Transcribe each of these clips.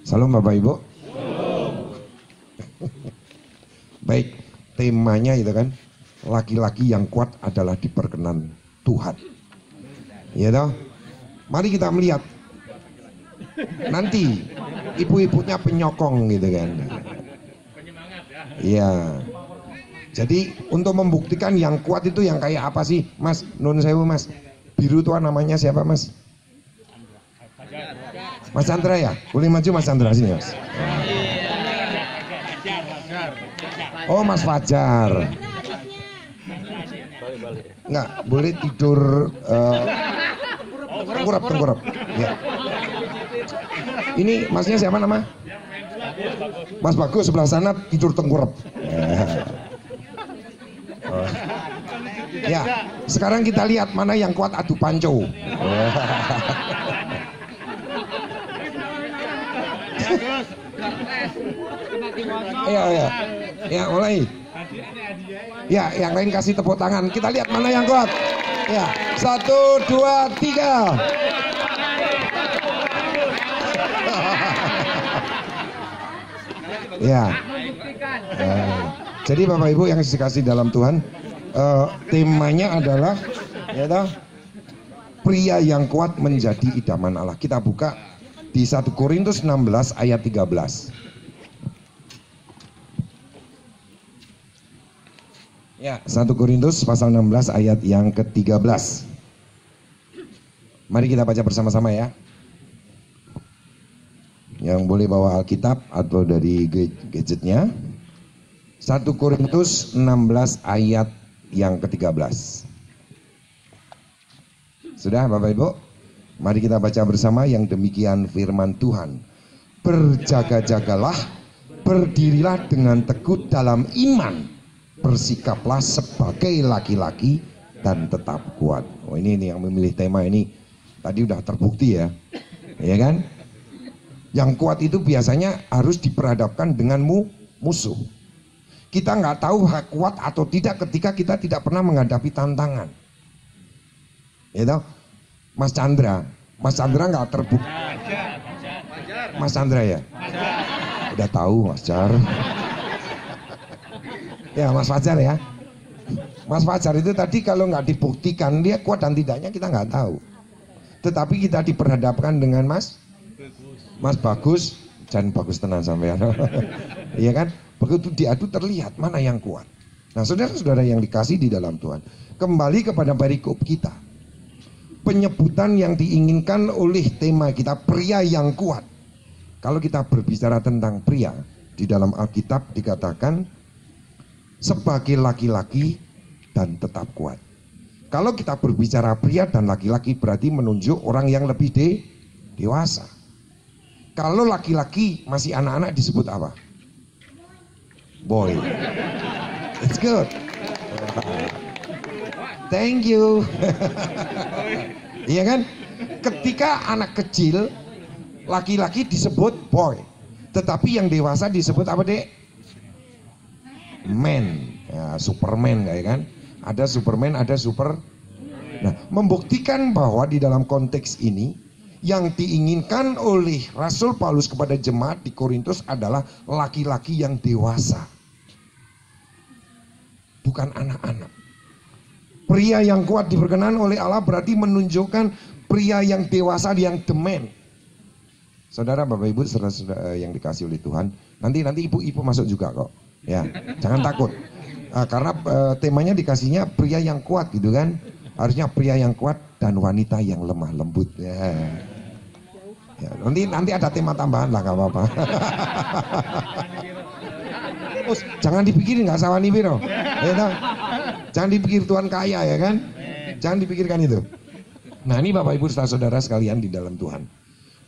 Salam Bapak Ibu. Baik, temanya itu kan laki-laki yang kuat adalah diperkenan Tuhan. Ya toh? Mari kita melihat. Nanti ibu-ibunya penyokong gitu kan. Iya. Jadi untuk membuktikan yang kuat itu yang kayak apa sih, Mas? Nun sewu Mas. Biru tua namanya siapa Mas? Mas Chandra ya? Boleh maju Mas Chandra sini Mas. Oh Mas Fajar. Enggak, boleh tidur tengkurap. Ya. Ini masnya siapa nama? Mas Bagus sebelah sana tidur tengkurap. Ya, sekarang kita lihat mana yang kuat adu panco. Ya, mulai. Ya, yang lain kasih tepuk tangan. Kita lihat mana yang kuat. Ya, 1, 2, 3. Ya. Jadi Bapak Ibu yang dikasih dalam Tuhan, temanya adalah ya toh, pria yang kuat menjadi idaman Allah. Kita buka di 1 Korintus 16 ayat 13. Ya, 1 Korintus pasal 16 ayat yang ke-13. Mari kita baca bersama-sama ya. Yang boleh bawa Alkitab atau dari gadgetnya. 1 Korintus 16 ayat yang ke-13. Sudah Bapak Ibu? Mari kita baca bersama yang demikian firman Tuhan. Berjaga-jagalah, berdirilah dengan teguh dalam iman. Bersikaplah sebagai laki-laki dan tetap kuat. Oh ini yang memilih tema ini tadi udah terbukti ya. Ya kan? Yang kuat itu biasanya harus diperhadapkan dengan musuh. Kita nggak tahu kuat atau tidak ketika kita tidak pernah menghadapi tantangan. Ya toh? Mas Chandra nggak terbukti. Mas Chandra ya? Udah tahu Mas Car. Ya Mas Fajar ya. Mas Fajar itu tadi kalau nggak dibuktikan dia kuat dan tidaknya kita nggak tahu. Tetapi kita diperhadapkan dengan Mas Bagus, jangan bagus tenang sampean. Iya kan? Begitu diadu terlihat mana yang kuat. Nah saudara-saudara yang dikasih di dalam Tuhan, kembali kepada perikop kita. Penyebutan yang diinginkan oleh tema kita pria yang kuat. Kalau kita berbicara tentang pria, di dalam Alkitab dikatakan sebagai laki-laki dan tetap kuat. Kalau kita berbicara pria dan laki-laki berarti menunjuk orang yang lebih dewasa. Kalau laki-laki masih anak-anak disebut apa? Boy. It's good. Thank you. Iya kan? Ketika anak kecil laki-laki disebut boy. Tetapi yang dewasa disebut apa, Dek? Man. Ya, Superman kayak kan? Ada Superman, ada super. Nah, membuktikan bahwa di dalam konteks ini yang diinginkan oleh Rasul Paulus kepada jemaat di Korintus adalah laki-laki yang dewasa. Bukan anak-anak. Pria yang kuat diperkenan oleh Allah berarti menunjukkan pria yang dewasa, yang demen. Saudara, Bapak Ibu, saudara-saudara yang dikasih oleh Tuhan, nanti ibu-ibu masuk juga kok. Ya, jangan takut. Karena temanya dikasihnya pria yang kuat gitu kan. Harusnya pria yang kuat dan wanita yang lemah lembut. Ya, nanti ada tema tambahan lah, gak apa-apa. Jangan dipikirin nggak sawani biro. Ya, jangan dipikir Tuhan kaya ya kan. Jangan dipikirkan itu. Nah ini Bapak Ibu saudara sekalian di dalam Tuhan.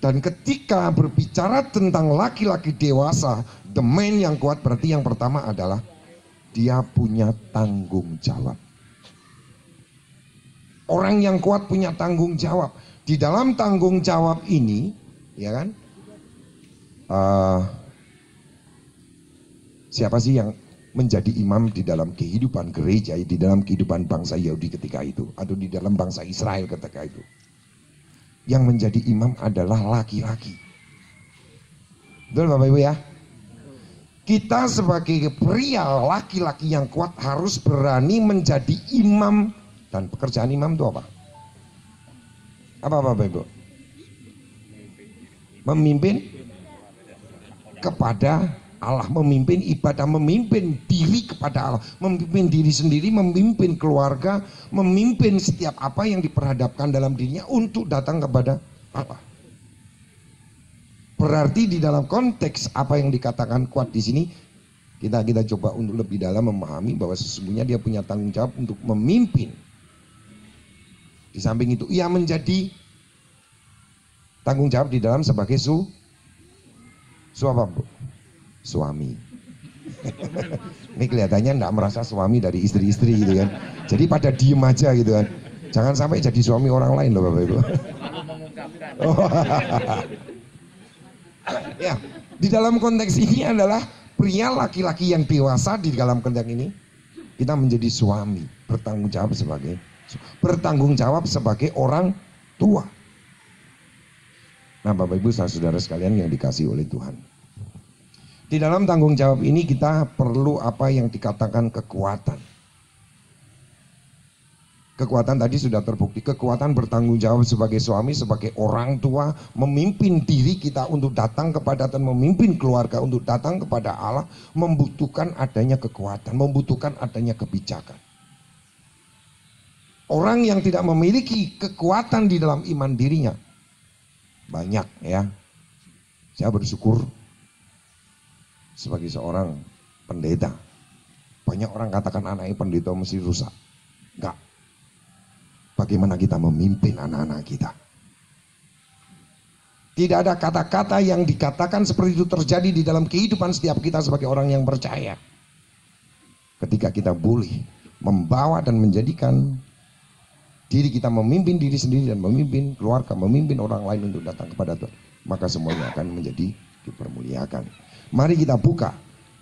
Dan ketika berbicara tentang laki-laki dewasa, the man yang kuat berarti yang pertama adalah dia punya tanggung jawab. Orang yang kuat punya tanggung jawab. Di dalam tanggung jawab ini, ya kan? Siapa sih yang menjadi imam di dalam kehidupan gereja, di dalam kehidupan bangsa Yahudi ketika itu, atau di dalam bangsa Israel ketika itu? Yang menjadi imam adalah laki-laki. Betul Bapak Ibu ya? Kita sebagai pria laki-laki yang kuat harus berani menjadi imam. Dan pekerjaan imam itu apa? Apa Bapak Ibu? Memimpin kepada Allah, memimpin ibadah, memimpin diri kepada Allah, memimpin diri sendiri, memimpin keluarga, memimpin setiap apa yang diperhadapkan dalam dirinya untuk datang kepada Allah. Berarti di dalam konteks apa yang dikatakan kuat di sini, kita coba untuk lebih dalam memahami bahwa sesungguhnya dia punya tanggung jawab untuk memimpin. Di samping itu ia menjadi tanggung jawab di dalam sebagai suami. Ini kelihatannya enggak merasa suami dari istri-istri gitu kan. Jadi pada diem aja gitu kan. Jangan sampai jadi suami orang lain loh Bapak Ibu. Oh. Ya, di dalam konteks ini adalah pria laki-laki yang dewasa. Di dalam konteks ini kita menjadi suami, bertanggung jawab sebagai orang tua. Nah Bapak Ibu saudara sekalian yang dikasihi oleh Tuhan, di dalam tanggung jawab ini kita perlu apa yang dikatakan kekuatan. Kekuatan tadi sudah terbukti, kekuatan bertanggung jawab sebagai suami, sebagai orang tua, memimpin diri kita untuk datang kepada dan memimpin keluarga untuk datang kepada Allah, membutuhkan adanya kekuatan, membutuhkan adanya kebijakan. Orang yang tidak memiliki kekuatan di dalam iman dirinya, banyak ya. Saya bersyukur sebagai seorang pendeta, banyak orang katakan anaknya pendeta mesti rusak. Enggak. Bagaimana kita memimpin anak-anak kita. Tidak ada kata-kata yang dikatakan seperti itu terjadi di dalam kehidupan setiap kita sebagai orang yang percaya. Ketika kita boleh membawa dan menjadikan diri kita memimpin diri sendiri dan memimpin keluarga, memimpin orang lain untuk datang kepada Tuhan, maka semuanya akan menjadi dipermuliakan. Mari kita buka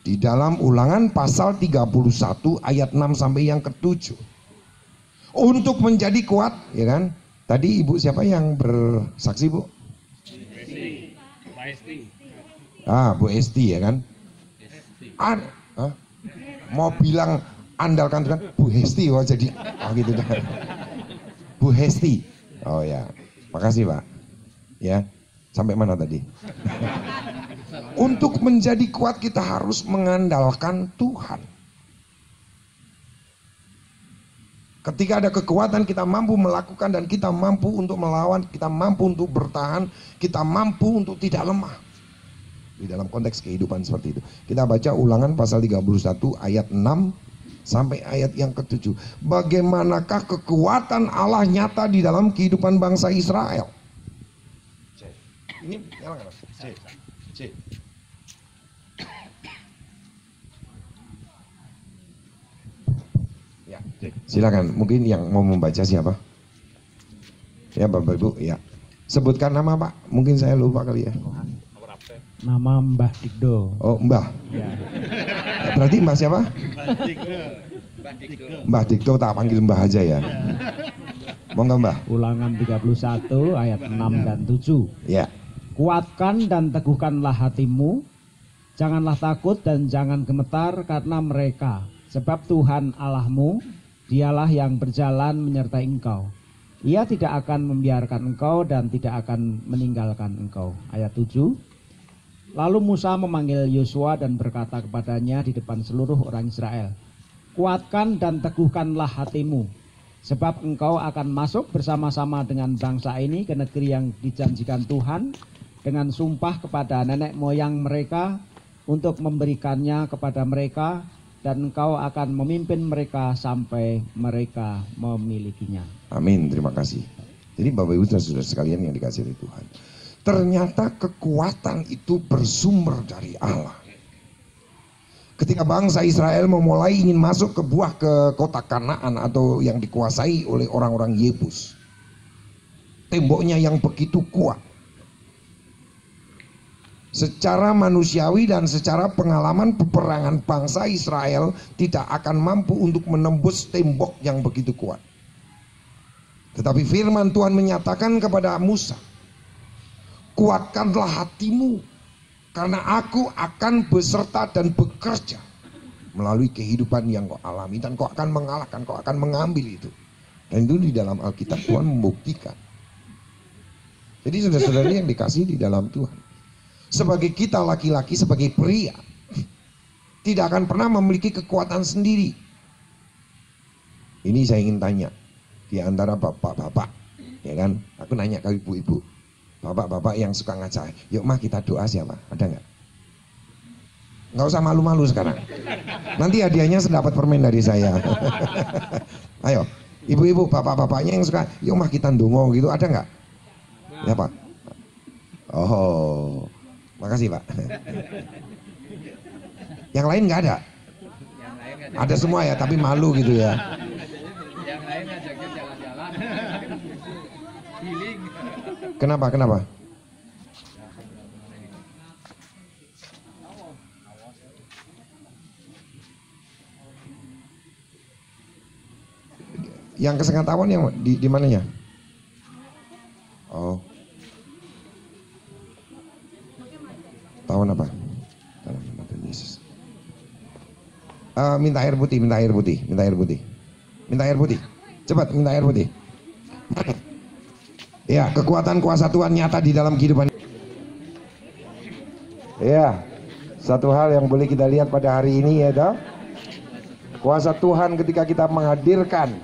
di dalam Ulangan pasal 31 ayat 6 sampai yang ke-7. Untuk menjadi kuat, ya kan? Tadi ibu siapa yang bersaksi Bu? Bu Esti ya kan? Mau bilang andalkan Tuhan, Bu Hesti, oh jadi, gitu kan? Bu Hesti, oh ya, makasih Pak. Ya, sampai mana tadi? Untuk menjadi kuat kita harus mengandalkan Tuhan. Ketika ada kekuatan kita mampu melakukan dan kita mampu untuk melawan, kita mampu untuk bertahan, kita mampu untuk tidak lemah. Di dalam konteks kehidupan seperti itu. Kita baca Ulangan pasal 31 ayat 6 sampai ayat yang ke-7. Bagaimanakah kekuatan Allah nyata di dalam kehidupan bangsa Israel? Ini C. Silakan, mungkin yang mau membaca siapa? Ya Bapak Ibu, ya. Sebutkan nama Pak, mungkin saya lupa kali ya. Nama Mbah Dikdo. Oh Mbah. Ya. Berarti Mbah siapa? Mbah Dikdo, tak panggil Mbah aja ya. Monggo Mbah. Ulangan 31 ayat 6 dan 7. Ya. Kuatkan dan teguhkanlah hatimu, janganlah takut dan jangan gemetar karena mereka, sebab Tuhan Allahmu, dialah yang berjalan menyertai engkau. Ia tidak akan membiarkan engkau dan tidak akan meninggalkan engkau. Ayat 7. Lalu Musa memanggil Yosua dan berkata kepadanya di depan seluruh orang Israel, kuatkan dan teguhkanlah hatimu, sebab engkau akan masuk bersama-sama dengan bangsa ini ke negeri yang dijanjikan Tuhan dengan sumpah kepada nenek moyang mereka untuk memberikannya kepada mereka, dan engkau akan memimpin mereka sampai mereka memilikinya. Amin, terima kasih. Jadi Bapak Ibu dan saudara sekalian yang dikasihi oleh Tuhan, ternyata kekuatan itu bersumber dari Allah. Ketika bangsa Israel memulai ingin masuk ke kota Kanaan atau yang dikuasai oleh orang-orang Yebus, temboknya yang begitu kuat, secara manusiawi dan secara pengalaman peperangan, bangsa Israel tidak akan mampu untuk menembus tembok yang begitu kuat. Tetapi firman Tuhan menyatakan kepada Musa, kuatkanlah hatimu, Karena aku akan beserta dan bekerja melalui kehidupan yang kau alami, dan kau akan mengalahkan, kau akan mengambil itu. Dan itu di dalam Alkitab Tuhan membuktikan. Jadi saudara-saudara yang dikasih di dalam Tuhan, sebagai kita laki-laki, sebagai pria, tidak akan pernah memiliki kekuatan sendiri. Ini saya ingin tanya di antara bapak-bapak, ya kan? Aku nanya ke ibu-ibu, bapak-bapak yang suka ngajak, yuk mah kita doa siapa? Ada nggak? Nggak usah malu-malu sekarang. Nanti hadiahnya sedapat permen dari saya. Ayo, ibu-ibu, bapak-bapaknya yang suka, yuk mah kita ndonga gitu, ada nggak? Ya Pak. Oh, makasih Pak. Yang lain nggak ada? Ada semua ya, tapi malu gitu ya. Yang lain ngajaknya jalan-jalan. Healing. Kenapa? Kenapa? Yang kesengatawan yang di mananya? Oh. Tahun apa? Dalam nama Tuhan Yesus. Minta air putih, minta air putih, minta air putih. Minta air putih. Cepat minta air putih. Ya, kekuatan kuasa Tuhan nyata di dalam kehidupan. Ya, satu hal yang boleh kita lihat pada hari ini ya, toh. Kuasa Tuhan ketika kita menghadirkan,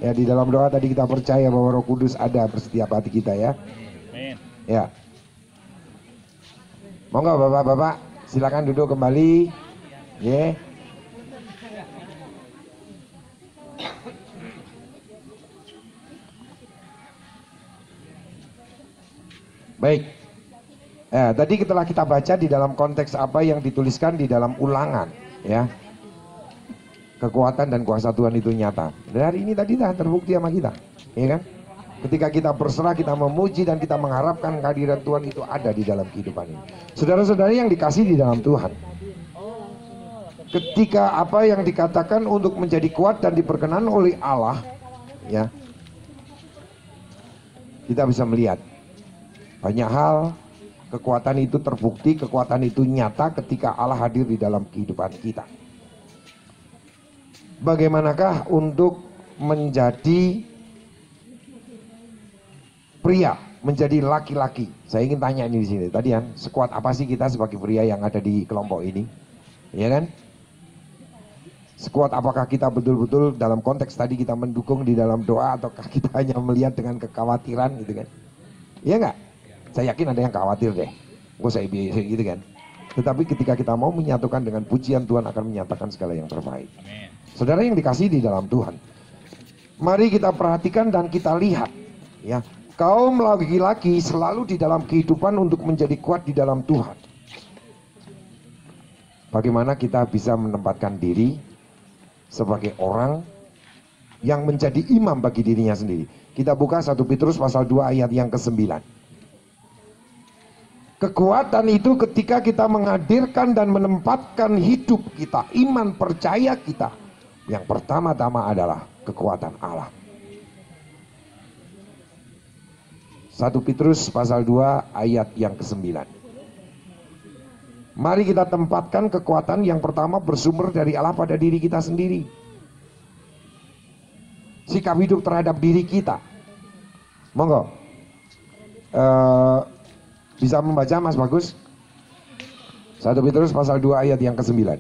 ya di dalam doa tadi kita percaya bahwa Roh Kudus ada bersetiap hati kita ya. Amin. Ya. Monggo bapak-bapak, silakan duduk kembali. Ya. Baik. Tadi setelah kita baca di dalam konteks apa yang dituliskan di dalam Ulangan, ya. Kekuatan dan kuasa Tuhan itu nyata. Dari ini tadi dah terbukti sama kita, ya kan? Ketika kita berserah, kita memuji dan kita mengharapkan kehadiran Tuhan itu ada di dalam kehidupan ini. Saudara-saudara yang dikasih di dalam Tuhan, ketika apa yang dikatakan untuk menjadi kuat dan diperkenan oleh Allah, ya, kita bisa melihat banyak hal. Kekuatan itu terbukti, kekuatan itu nyata ketika Allah hadir di dalam kehidupan kita. Bagaimanakah untuk menjadi pria, menjadi laki-laki? Saya ingin tanya ini di sini. Tadi kan, sekuat apa sih kita sebagai pria yang ada di kelompok ini? Ya kan? Sekuat apakah kita betul-betul dalam konteks tadi kita mendukung di dalam doa, ataukah kita hanya melihat dengan kekhawatiran gitu kan? Iya nggak? Saya yakin ada yang khawatir deh. Gue saya biasa gitu kan. Tetapi ketika kita mau menyatukan dengan pujian, Tuhan akan menyatakan segala yang terbaik. Amin. Saudara yang dikasih di dalam Tuhan, mari kita perhatikan dan kita lihat, ya, kaum laki-laki selalu di dalam kehidupan untuk menjadi kuat di dalam Tuhan. Bagaimana kita bisa menempatkan diri sebagai orang yang menjadi imam bagi dirinya sendiri. Kita buka 1 Petrus pasal 2 ayat yang ke-9. Kekuatan itu ketika kita menghadirkan dan menempatkan hidup kita, iman percaya kita, yang pertama-tama adalah kekuatan Allah. 1 Petrus pasal 2 ayat yang ke-9. Mari kita tempatkan kekuatan yang pertama bersumber dari Allah pada diri kita sendiri. Sikap hidup terhadap diri kita. Monggo. Bisa membaca Mas Bagus? 1 Petrus pasal 2 ayat yang ke-9.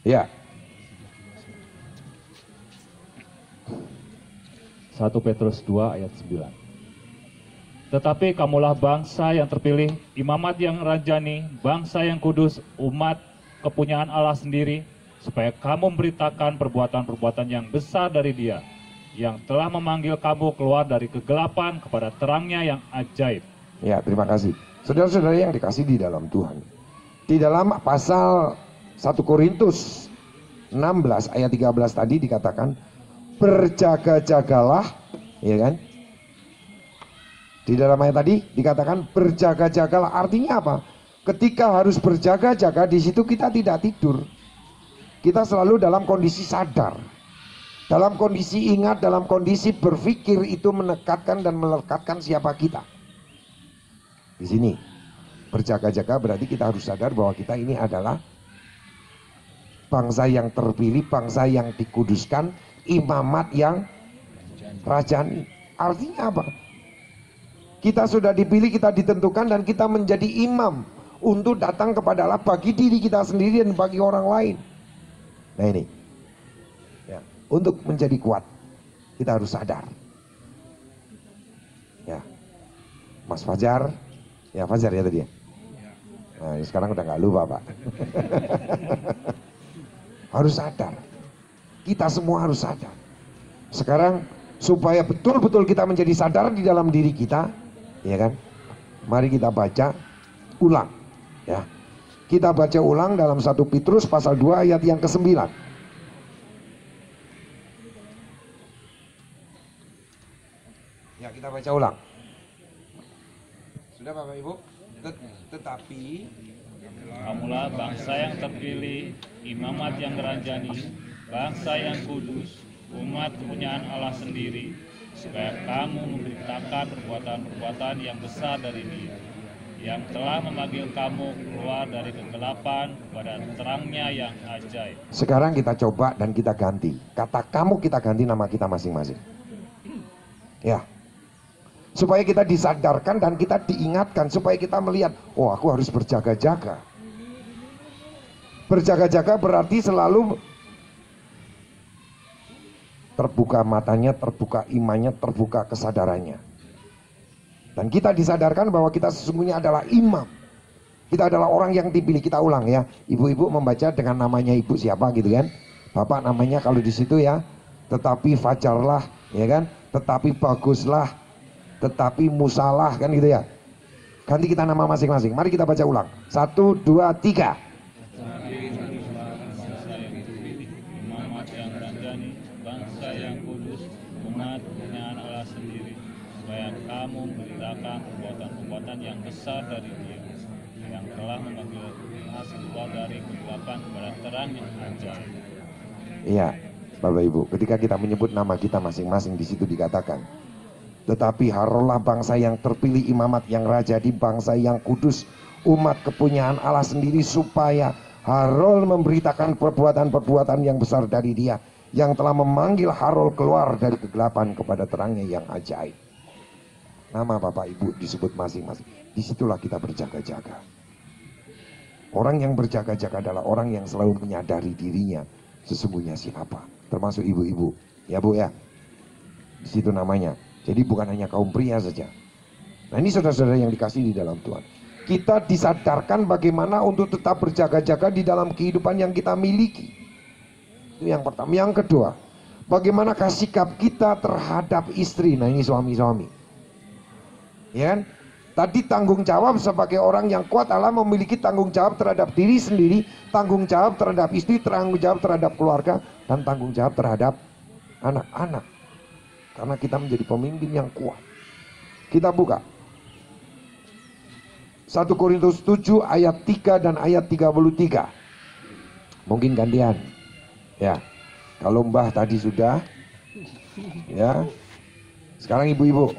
Ya. 1 Petrus 2 ayat 9. Tetapi kamulah bangsa yang terpilih, imamat yang rajani, bangsa yang kudus, umat kepunyaan Allah sendiri, supaya kamu memberitakan perbuatan-perbuatan yang besar dari Dia, yang telah memanggil kamu keluar dari kegelapan kepada terangnya yang ajaib. Ya, terima kasih. Saudara-saudara yang dikasih di dalam Tuhan, di dalam pasal 1 Korintus 16 ayat 13 tadi dikatakan, berjaga-jagalah, ya kan? Di dalam ayat tadi dikatakan berjaga-jagalah, artinya apa? Ketika harus berjaga-jaga, di situ kita tidak tidur. Kita selalu dalam kondisi sadar. Dalam kondisi ingat, dalam kondisi berpikir itu menekatkan dan melekatkan siapa kita. Di sini berjaga-jaga berarti kita harus sadar bahwa kita ini adalah bangsa yang terpilih, bangsa yang dikuduskan, imamat yang rajani. Artinya apa? Kita sudah dipilih, kita ditentukan, dan kita menjadi imam untuk datang kepada Allah bagi diri kita sendiri dan bagi orang lain. Nah ini ya, untuk menjadi kuat kita harus sadar ya. Mas Fajar, ya Fajar ya tadi ya. Nah, sekarang udah nggak lupa Pak. Harus sadar, kita semua harus sadar. Sekarang supaya betul-betul kita menjadi sadar di dalam diri kita, ya kan? Mari kita baca ulang, ya. Kita baca ulang dalam 1 Petrus pasal 2 ayat yang ke-9. Ya, kita baca ulang. Sudah Bapak Ibu? Tetapi kamulah bangsa yang terpilih, imamat yang ranjani, bangsa yang kudus, umat kepunyaan Allah sendiri, supaya kamu memberitakan perbuatan-perbuatan yang besar dari Dia, yang telah memanggil kamu keluar dari kegelapan kepada terangnya yang ajaib. Sekarang kita coba dan kita ganti. Kata kamu kita ganti nama kita masing-masing. Ya. Supaya kita disadarkan dan kita diingatkan, supaya kita melihat, oh aku harus berjaga-jaga. Berjaga-jaga berarti selalu terbuka matanya, terbuka imannya, terbuka kesadarannya. Dan kita disadarkan bahwa kita sesungguhnya adalah imam. Kita adalah orang yang dipilih. Kita ulang ya, ibu-ibu membaca dengan namanya ibu siapa gitu kan. Bapak namanya kalau di situ ya, tetapi Fajarlah, ya kan, tetapi Baguslah, tetapi Musalah, kan gitu ya. Ganti kita nama masing-masing. Mari kita baca ulang. 1, 2, 3. Imamat yang ranjani, bangsa yang kudus, umat kepunyaan Allah sendiri, supaya kamu memberitakan perbuatan-perbuatan yang besar dari Dia, yang telah memanggil us keluar dari kegelapan kepada terang yang ajaib. Iya, Bapak Ibu, ketika kita menyebut nama kita masing-masing, di situ dikatakan, tetapi harolah bangsa yang terpilih, imamat yang rajadi, bangsa yang kudus, umat kepunyaan Allah sendiri, supaya Harol memberitakan perbuatan-perbuatan yang besar dari Dia, yang telah memanggil Harol keluar dari kegelapan kepada terangnya yang ajaib. Nama Bapak Ibu disebut masing-masing. Disitulah kita berjaga-jaga. Orang yang berjaga-jaga adalah orang yang selalu menyadari dirinya sesungguhnya siapa. Termasuk ibu-ibu, ya Bu ya. Di situ namanya. Jadi bukan hanya kaum pria saja. Nah ini saudara-saudara yang dikasih di dalam Tuhan. Kita disadarkan bagaimana untuk tetap berjaga-jaga di dalam kehidupan yang kita miliki. Itu yang pertama. Yang kedua, bagaimanakah sikap kita terhadap istri. Nah ini suami-suami, ya kan? Tadi tanggung jawab sebagai orang yang kuat adalah memiliki tanggung jawab terhadap diri sendiri, tanggung jawab terhadap istri, tanggung jawab terhadap keluarga, dan tanggung jawab terhadap anak-anak. Karena kita menjadi pemimpin yang kuat. Kita buka 1 Korintus 7 ayat 3 dan ayat 33. Mungkin gantian. Ya. Kalau Mbah tadi sudah. Ya. Sekarang ibu-ibu.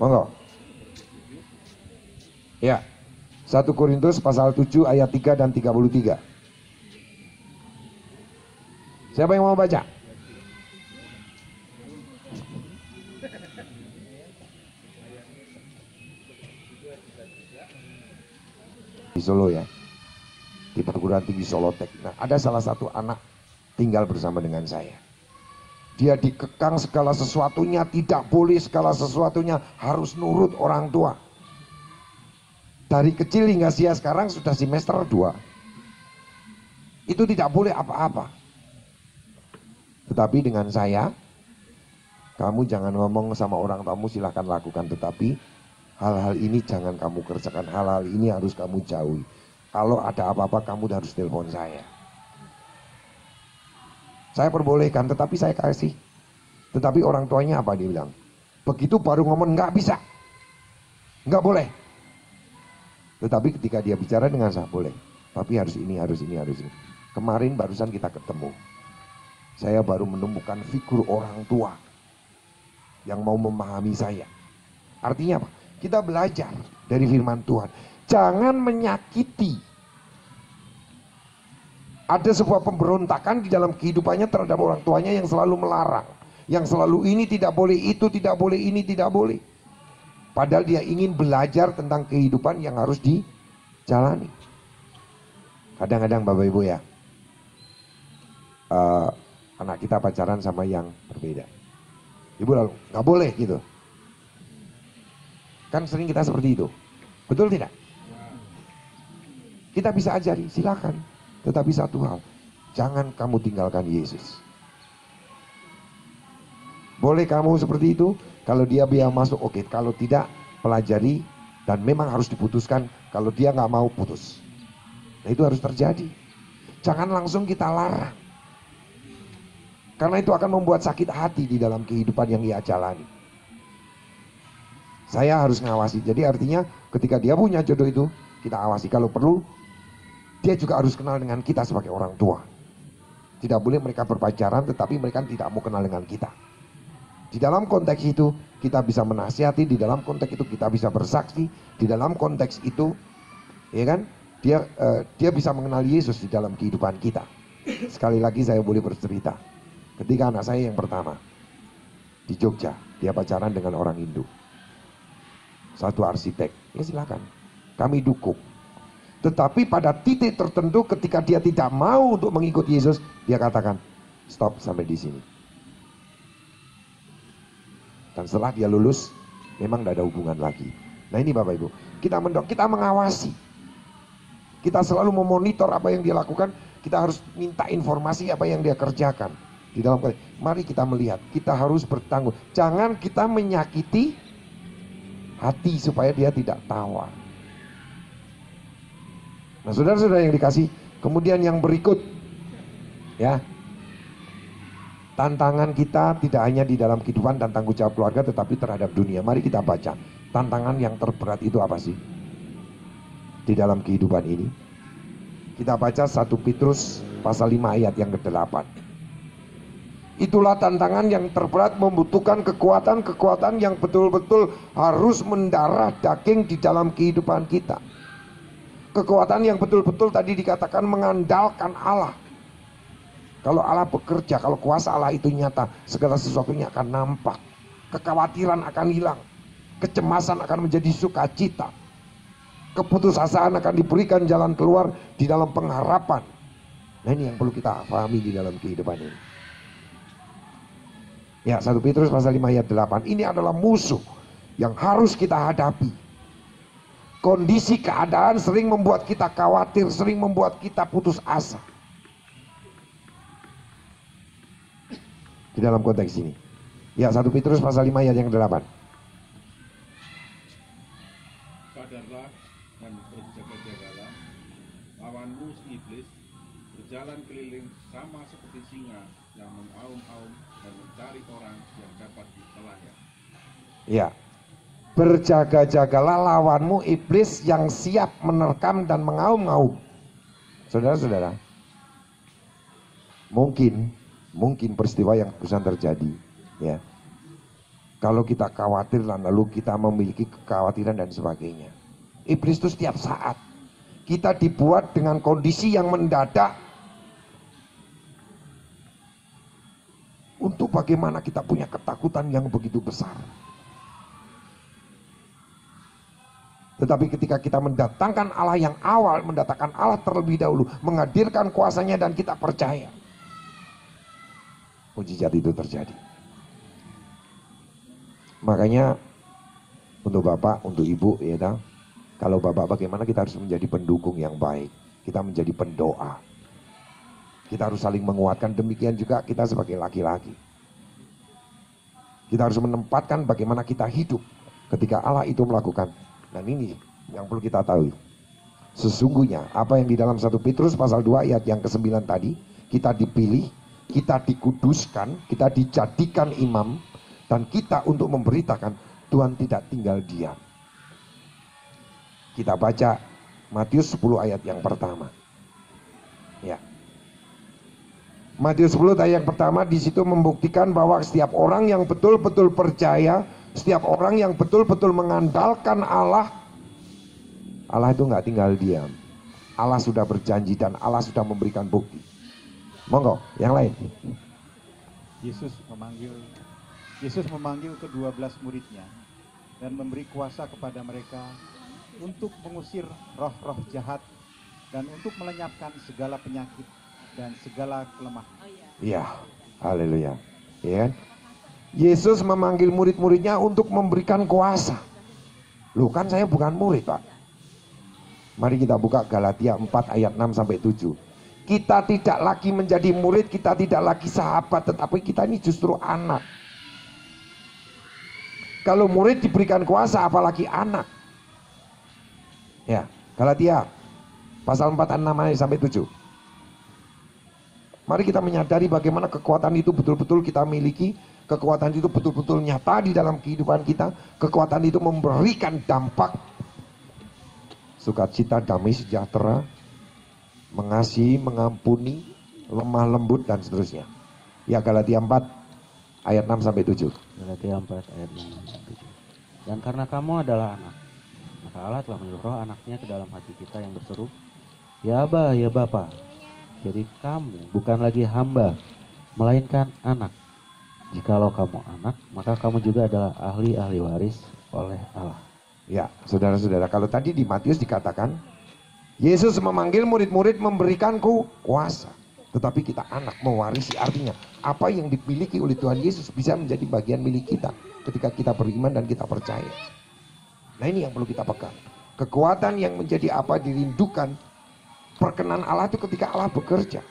Monggo. Ya. 1 Korintus pasal 7 ayat 3 dan 33. Siapa yang mau baca? Di Solo ya, di perguruan tinggi Solotek. Nah, ada salah satu anak tinggal bersama dengan saya. Dia dikekang segala sesuatunya, tidak boleh segala sesuatunya, harus nurut orang tua. Dari kecil hingga sekarang sudah semester 2. Itu tidak boleh apa-apa. Tetapi dengan saya, kamu jangan ngomong sama orang tamu, silahkan lakukan, tetapi hal-hal ini jangan kamu kerjakan, hal-hal ini harus kamu jauhi. Kalau ada apa-apa kamu harus telepon saya. Saya perbolehkan, tetapi saya kasih. Tetapi orang tuanya apa dia bilang? Begitu baru ngomong nggak bisa, nggak boleh. Tetapi ketika dia bicara dengan saya boleh. Tapi harus ini, harus ini, harus ini. Kemarin barusan kita ketemu. saya baru menemukan figur orang tua yang mau memahami saya. Artinya apa? Kita belajar dari firman Tuhan. Jangan menyakiti. Ada sebuah pemberontakan di dalam kehidupannya terhadap orang tuanya yang selalu melarang. Yang selalu ini tidak boleh, itu tidak boleh, ini tidak boleh. Padahal dia ingin belajar tentang kehidupan yang harus dijalani. Kadang-kadang Bapak Ibu ya, anak kita pacaran sama yang berbeda. Ibu lalu, nggak boleh gitu. Kan sering kita seperti itu. Betul tidak? Kita bisa ajari, silakan. Tetapi satu hal, jangan kamu tinggalkan Yesus. Boleh kamu seperti itu, kalau dia biar masuk oke. Kalau tidak, pelajari dan memang harus diputuskan. Kalau dia nggak mau, putus. Nah itu harus terjadi. Jangan langsung kita larang. Karena itu akan membuat sakit hati di dalam kehidupan yang ia jalani. Saya harus ngawasi. Jadi artinya ketika dia punya jodoh itu, kita awasi. Kalau perlu, dia juga harus kenal dengan kita sebagai orang tua. Tidak boleh mereka berpacaran tetapi mereka tidak mau kenal dengan kita. Di dalam konteks itu kita bisa menasihati, di dalam konteks itu kita bisa bersaksi, di dalam konteks itu ya kan, dia bisa mengenal Yesus di dalam kehidupan kita. Sekali lagi saya boleh bercerita. Ketika anak saya yang pertama di Jogja, dia pacaran dengan orang Hindu. Satu arsitek, ya silakan. Kami dukung. Tetapi pada titik tertentu ketika dia tidak mau untuk mengikut Yesus, dia katakan, stop sampai di sini. Dan setelah dia lulus, memang tidak ada hubungan lagi. Nah ini Bapak Ibu, kita mengawasi. Kita selalu memonitor apa yang dia lakukan, kita harus minta informasi apa yang dia kerjakan. Di dalam, mari kita melihat, kita harus bertanggung. Jangan kita menyakiti hati supaya dia tidak tawar. Nah saudara-saudara yang dikasih, kemudian yang berikut ya, tantangan kita tidak hanya di dalam kehidupan dan tanggung jawab keluarga tetapi terhadap dunia. Mari kita baca tantangan yang terberat itu apa sih di dalam kehidupan ini. Kita baca 1 Petrus pasal 5 ayat yang ke-8. Itulah tantangan yang terberat, membutuhkan kekuatan yang betul-betul harus mendarah daging di dalam kehidupan kita. Kekuatan yang betul-betul tadi dikatakan mengandalkan Allah. Kalau Allah bekerja, kalau kuasa Allah itu nyata, segala sesuatunya akan nampak. Kekhawatiran akan hilang, kecemasan akan menjadi sukacita, keputusasaan akan diberikan jalan keluar di dalam pengharapan. Nah ini yang perlu kita pahami di dalam kehidupan ini. Ya, 1 Petrus pasal 5 ayat 8. Ini adalah musuh yang harus kita hadapi. Kondisi keadaan sering membuat kita khawatir, sering membuat kita putus asa. Di dalam konteks ini. Ya, 1 Petrus pasal 5 ayat yang 8. Sadarlah dan berjaga-jagalah, lawanmu si iblis berjalan keliling sama seperti singa yang mengaum-aum dan mencari orang yang dapat ditelannya. Ya, berjaga-jagalah lawanmu iblis yang siap menerkam dan mengaum-ngaum. Saudara-saudara, mungkin peristiwa yang barusan terjadi, ya. Kalau kita khawatir lalu kita memiliki kekhawatiran dan sebagainya. Iblis itu setiap saat kita dibuat dengan kondisi yang mendadak untuk bagaimana kita punya ketakutan yang begitu besar. Tetapi ketika kita mendatangkan Allah yang awal, mendatangkan Allah terlebih dahulu, menghadirkan kuasanya dan kita percaya, mujizat itu terjadi. Makanya untuk Bapak, untuk Ibu, ya tahu, kalau Bapak bagaimana kita harus menjadi pendukung yang baik, kita menjadi pendoa. Kita harus saling menguatkan, demikian juga kita sebagai laki-laki. Kita harus menempatkan bagaimana kita hidup ketika Allah itu melakukan. Dan ini yang perlu kita tahu. Sesungguhnya apa yang di dalam 1 Petrus pasal 2 ayat yang ke-9 tadi, kita dipilih, kita dikuduskan, kita dijadikan imam, dan kita untuk memberitakan Tuhan tidak tinggal diam. Kita baca Matius 10 ayat yang pertama. Ya. Matius 10 ayat yang pertama di situ membuktikan bahwa setiap orang yang betul-betul percaya, setiap orang yang betul-betul mengandalkan Allah, Allah itu nggak tinggal diam. Allah sudah berjanji dan Allah sudah memberikan bukti. Monggo, yang lain. Yesus memanggil ke-12 muridnya dan memberi kuasa kepada mereka untuk mengusir roh-roh jahat dan untuk melenyapkan segala penyakit dan segala kelemahan. Iya, haleluya. Ya kan? Yesus memanggil murid-muridnya untuk memberikan kuasa. Loh, kan saya bukan murid, Pak. Mari kita buka Galatia 4 ayat 6 sampai 7. Kita tidak lagi menjadi murid, kita tidak lagi sahabat, tetapi kita ini justru anak. Kalau murid diberikan kuasa, apalagi anak. Ya, Galatia pasal 4 ayat 6 sampai 7. Mari kita menyadari bagaimana kekuatan itu betul-betul kita miliki. Kekuatan itu betul-betul nyata di dalam kehidupan kita. Kekuatan itu memberikan dampak sukacita, damai, sejahtera, mengasihi, mengampuni, lemah lembut, dan seterusnya. Ya, Galatia 4 ayat 6 sampai 7. Galatia 4 ayat 6 sampai 7. Dan karena kamu adalah anak, maka Allah telah menyuruh anaknya ke dalam hati kita yang berseru, Ya Aba, ya Bapa. Jadi kamu bukan lagi hamba, melainkan anak. Jikalau kamu anak, maka kamu juga adalah ahli-ahli waris oleh Allah. Ya, saudara-saudara, kalau tadi di Matius dikatakan, Yesus memanggil murid-murid memberikanku kuasa. Tetapi kita anak mewarisi, artinya apa yang dimiliki oleh Tuhan Yesus bisa menjadi bagian milik kita ketika kita beriman dan kita percaya. Nah, ini yang perlu kita pegang. Kekuatan yang menjadi apa dirindukan perkenan Allah itu ketika Allah bekerja.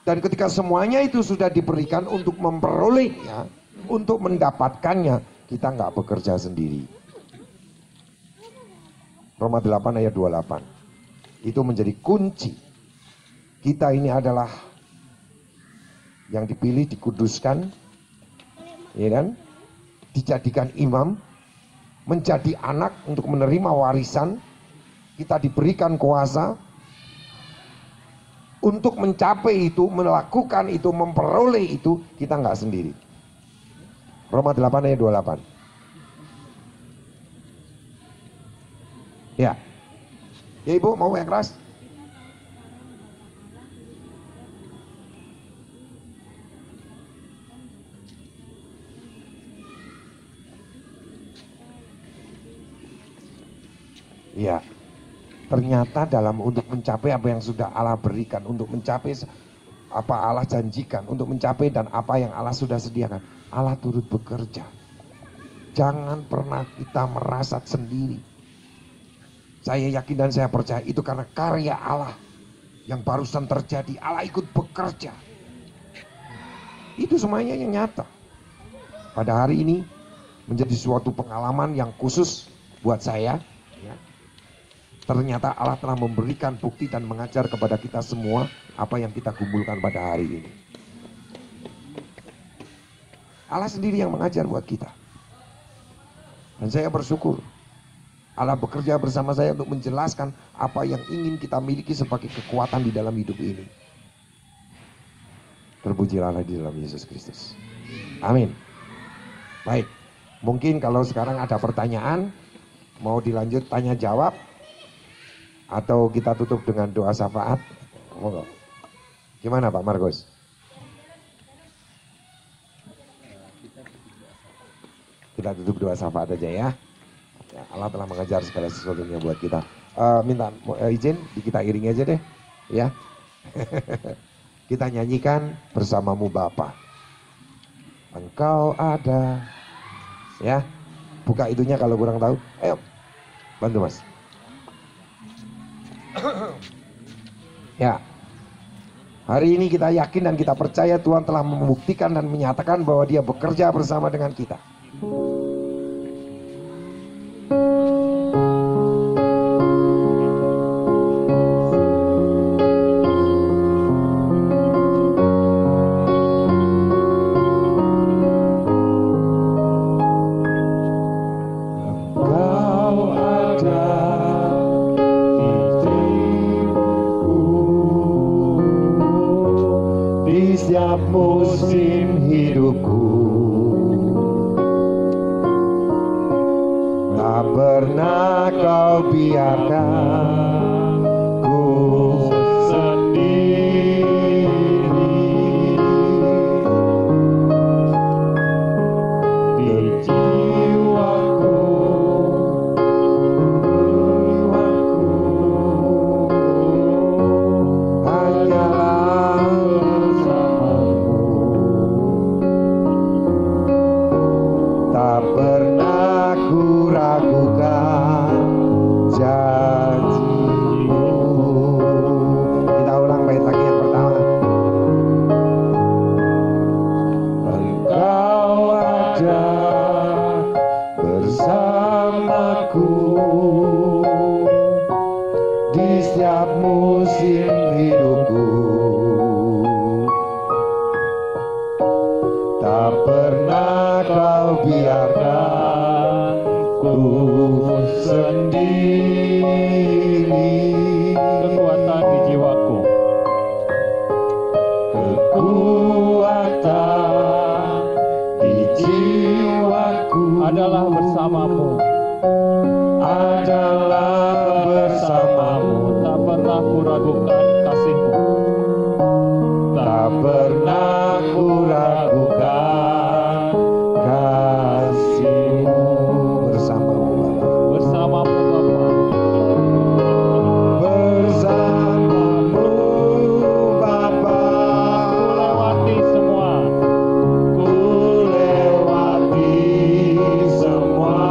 Dan ketika semuanya itu sudah diberikan untuk memperolehnya, untuk mendapatkannya, kita nggak bekerja sendiri. Roma 8 ayat 28. Itu menjadi kunci. Kita ini adalah yang dipilih, dikuduskan, ya kan? Dijadikan imam, menjadi anak untuk menerima warisan. Kita diberikan kuasa untuk mencapai itu, melakukan itu, memperoleh itu. Kita nggak sendiri. Roma 8 ayat 28. Ya. Ya Ibu, mau yang keras? Ya. Ternyata dalam untuk mencapai apa yang sudah Allah berikan, untuk mencapai apa Allah janjikan, untuk mencapai dan apa yang Allah sudah sediakan, Allah turut bekerja. Jangan pernah kita merasa sendiri. Saya yakin dan saya percaya itu karena karya Allah yang barusan terjadi. Allah ikut bekerja. Itu semuanya yang nyata. Pada hari ini menjadi suatu pengalaman yang khusus buat saya. Ya. Ternyata Allah telah memberikan bukti dan mengajar kepada kita semua apa yang kita gumulkan pada hari ini. Allah sendiri yang mengajar buat kita. Dan saya bersyukur Allah bekerja bersama saya untuk menjelaskan apa yang ingin kita miliki sebagai kekuatan di dalam hidup ini. Terpujilah Allah di dalam Yesus Kristus. Amin. Baik, mungkin kalau sekarang ada pertanyaan, mau dilanjut tanya jawab, atau kita tutup dengan doa syafaat. Monggo. Gimana Pak Markus? Kita tutup doa syafaat aja ya. Ya, Allah telah mengajar segala sesuatunya buat kita. Minta izin, kita iringi aja deh, ya. Kita nyanyikan bersamamu Bapa. Engkau ada, ya. Buka itunya kalau kurang tahu. Ayo, bantu Mas. Ya. Hari ini kita yakin dan kita percaya Tuhan telah membuktikan dan menyatakan bahwa Dia bekerja bersama dengan kita. tak pernah kau biarkan ku sendiri di jiwaku, hanyalah bersamamu. Tak pernah ku ragukan janjimu. Kita ulang bait lagi yang pertama. Engkau ada bersamaku di setiap musim hidupku. Tak pernah kau biarkan ku sendiri. Kekuatan di jiwaku, Kekuatan di jiwaku adalah bersamamu, adalah bersamamu. tak pernah ku ragukan kasihmu. Tak pernah ku ragukan kasihmu. Bersamamu Bapa, Bersamamu Bapa, bersamamu Bapa. lewati semua, Ku lewati semua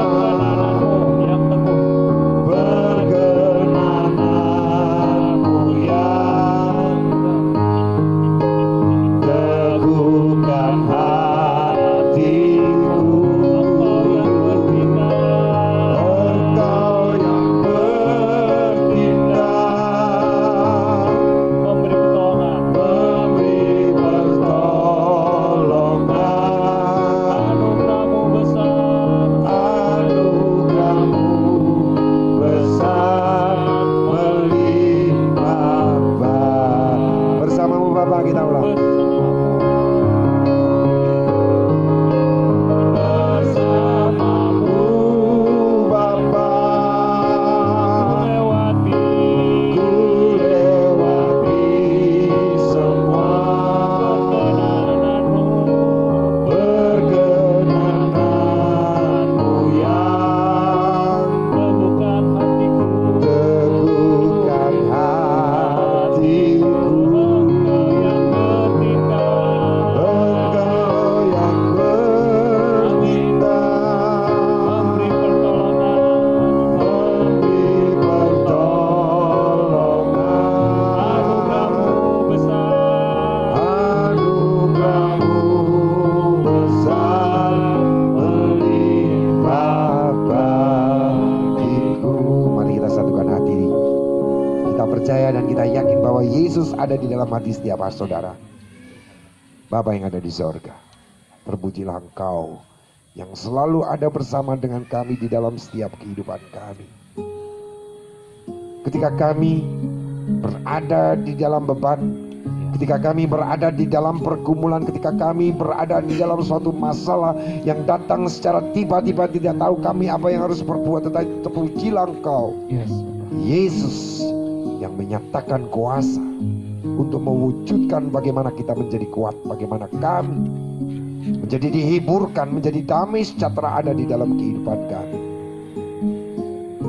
perjalananmu yang teguh, perkenananmu yang teguhkan hatiku. Engkau yang bertindak, Engkau yang bertindak, memberi pertolongan, memberi pertolongan. anugerahmu besar, Anugerahmu besar melimpah. Bersamamu Bapa, kita ulang. Bersamamu Bapa, lewati ku lewati semua perkenananmu yang teguhkan hatiku, teguhkan hatiku. Engkau yang bertindak, Engkau yang bertindak, memberi pertolongan, memberi pertolongan. anugerahmu besar, Anugerahmu besar melimpah bagiku. Mari kita satukan hati. Kita percaya dan kita yakin bahwa Yesus ada di dalam hati setiap saudara. Bapa yang ada di sorga, terpujilah Engkau yang selalu ada bersama dengan kami di dalam setiap kehidupan kami. Ketika kami berada di dalam beban, ketika kami berada di dalam pergumulan, ketika kami berada di dalam suatu masalah yang datang secara tiba-tiba, tidak tahu kami apa yang harus berbuat, tetapi terpujilah Engkau, Yesus, yang menyatakan kuasa untuk mewujudkan bagaimana kita menjadi kuat, bagaimana kami menjadi dihiburkan, menjadi damai sejahtera ada di dalam kehidupan kami.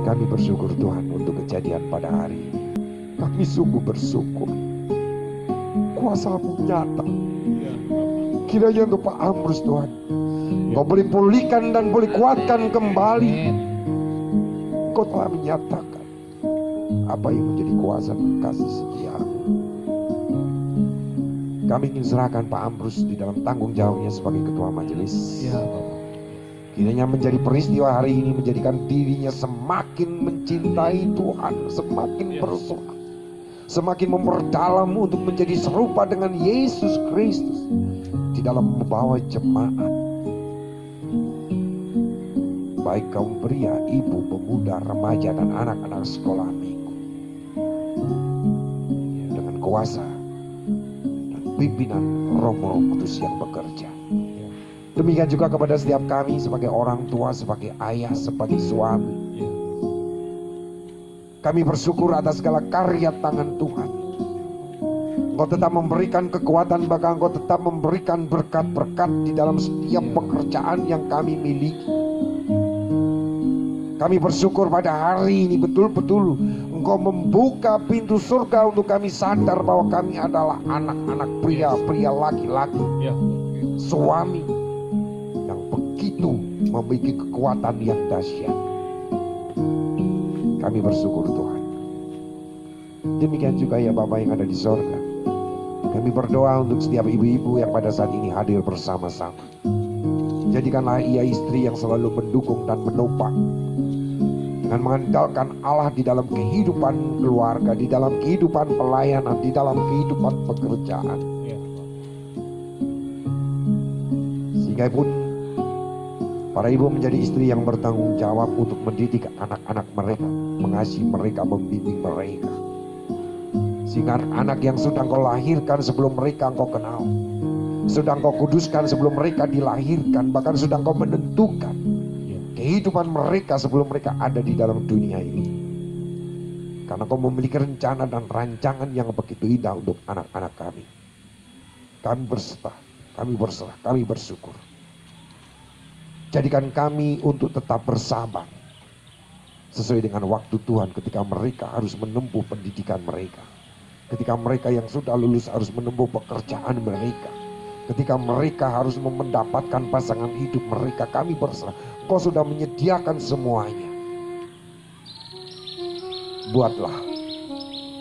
Kami bersyukur Tuhan untuk kejadian pada hari ini. Kami sungguh bersyukur. Kuasa-Mu nyata. Kiranya untuk Pak Ambrus Tuhan, Engkau boleh pulihkan dan boleh kuatkan kembali. Engkau telah menyatakan apa yang menjadi kuasa dan kasih setia-Mu. Kami ingin serahkan Pak Ambrus di dalam tanggung jawabnya sebagai ketua majelis. Kiranya menjadi peristiwa hari ini menjadikan dirinya semakin mencintai Tuhan, semakin bersorak, semakin memperdalam untuk menjadi serupa dengan Yesus Kristus di dalam membawa jemaat, baik kaum pria, ibu, pemuda, remaja, dan anak-anak sekolah minggu, dengan kuasa dan pimpinan Roh Kudus yang bekerja. Demikian juga kepada setiap kami sebagai orang tua, sebagai ayah, sebagai suami. Kami bersyukur atas segala karya tangan Tuhan. Engkau tetap memberikan kekuatan, bahkan Engkau tetap memberikan berkat-berkat di dalam setiap pekerjaan yang kami miliki. Kami bersyukur pada hari ini betul-betul Engkau membuka pintu surga untuk kami sadar bahwa kami adalah anak-anak pria laki-laki, suami yang begitu memiliki kekuatan yang dahsyat. Kami bersyukur Tuhan. Demikian juga ya Bapa yang ada di sorga. Kami berdoa untuk setiap ibu-ibu yang pada saat ini hadir bersama-sama. Jadikanlah ia istri yang selalu mendukung dan menopang, dengan mengandalkan Allah di dalam kehidupan keluarga, di dalam kehidupan pelayanan, di dalam kehidupan pekerjaan. Sehingga pun para ibu menjadi istri yang bertanggung jawab untuk mendidik anak-anak mereka, mengasihi mereka, membimbing mereka. Sehingga anak yang sudah Engkau lahirkan sebelum mereka Engkau kenal, sudah Engkau kuduskan sebelum mereka dilahirkan, bahkan sudah Engkau menentukan kehidupan mereka sebelum mereka ada di dalam dunia ini. Karena Engkau memiliki rencana dan rancangan yang begitu indah untuk anak-anak kami. Kami berserah, kami bersyukur. Jadikan kami untuk tetap bersabar sesuai dengan waktu Tuhan ketika mereka harus menempuh pendidikan mereka. Ketika mereka yang sudah lulus harus menempuh pekerjaan mereka. Ketika mereka harus mendapatkan pasangan hidup mereka, kami berserah. Kau sudah menyediakan semuanya. Buatlah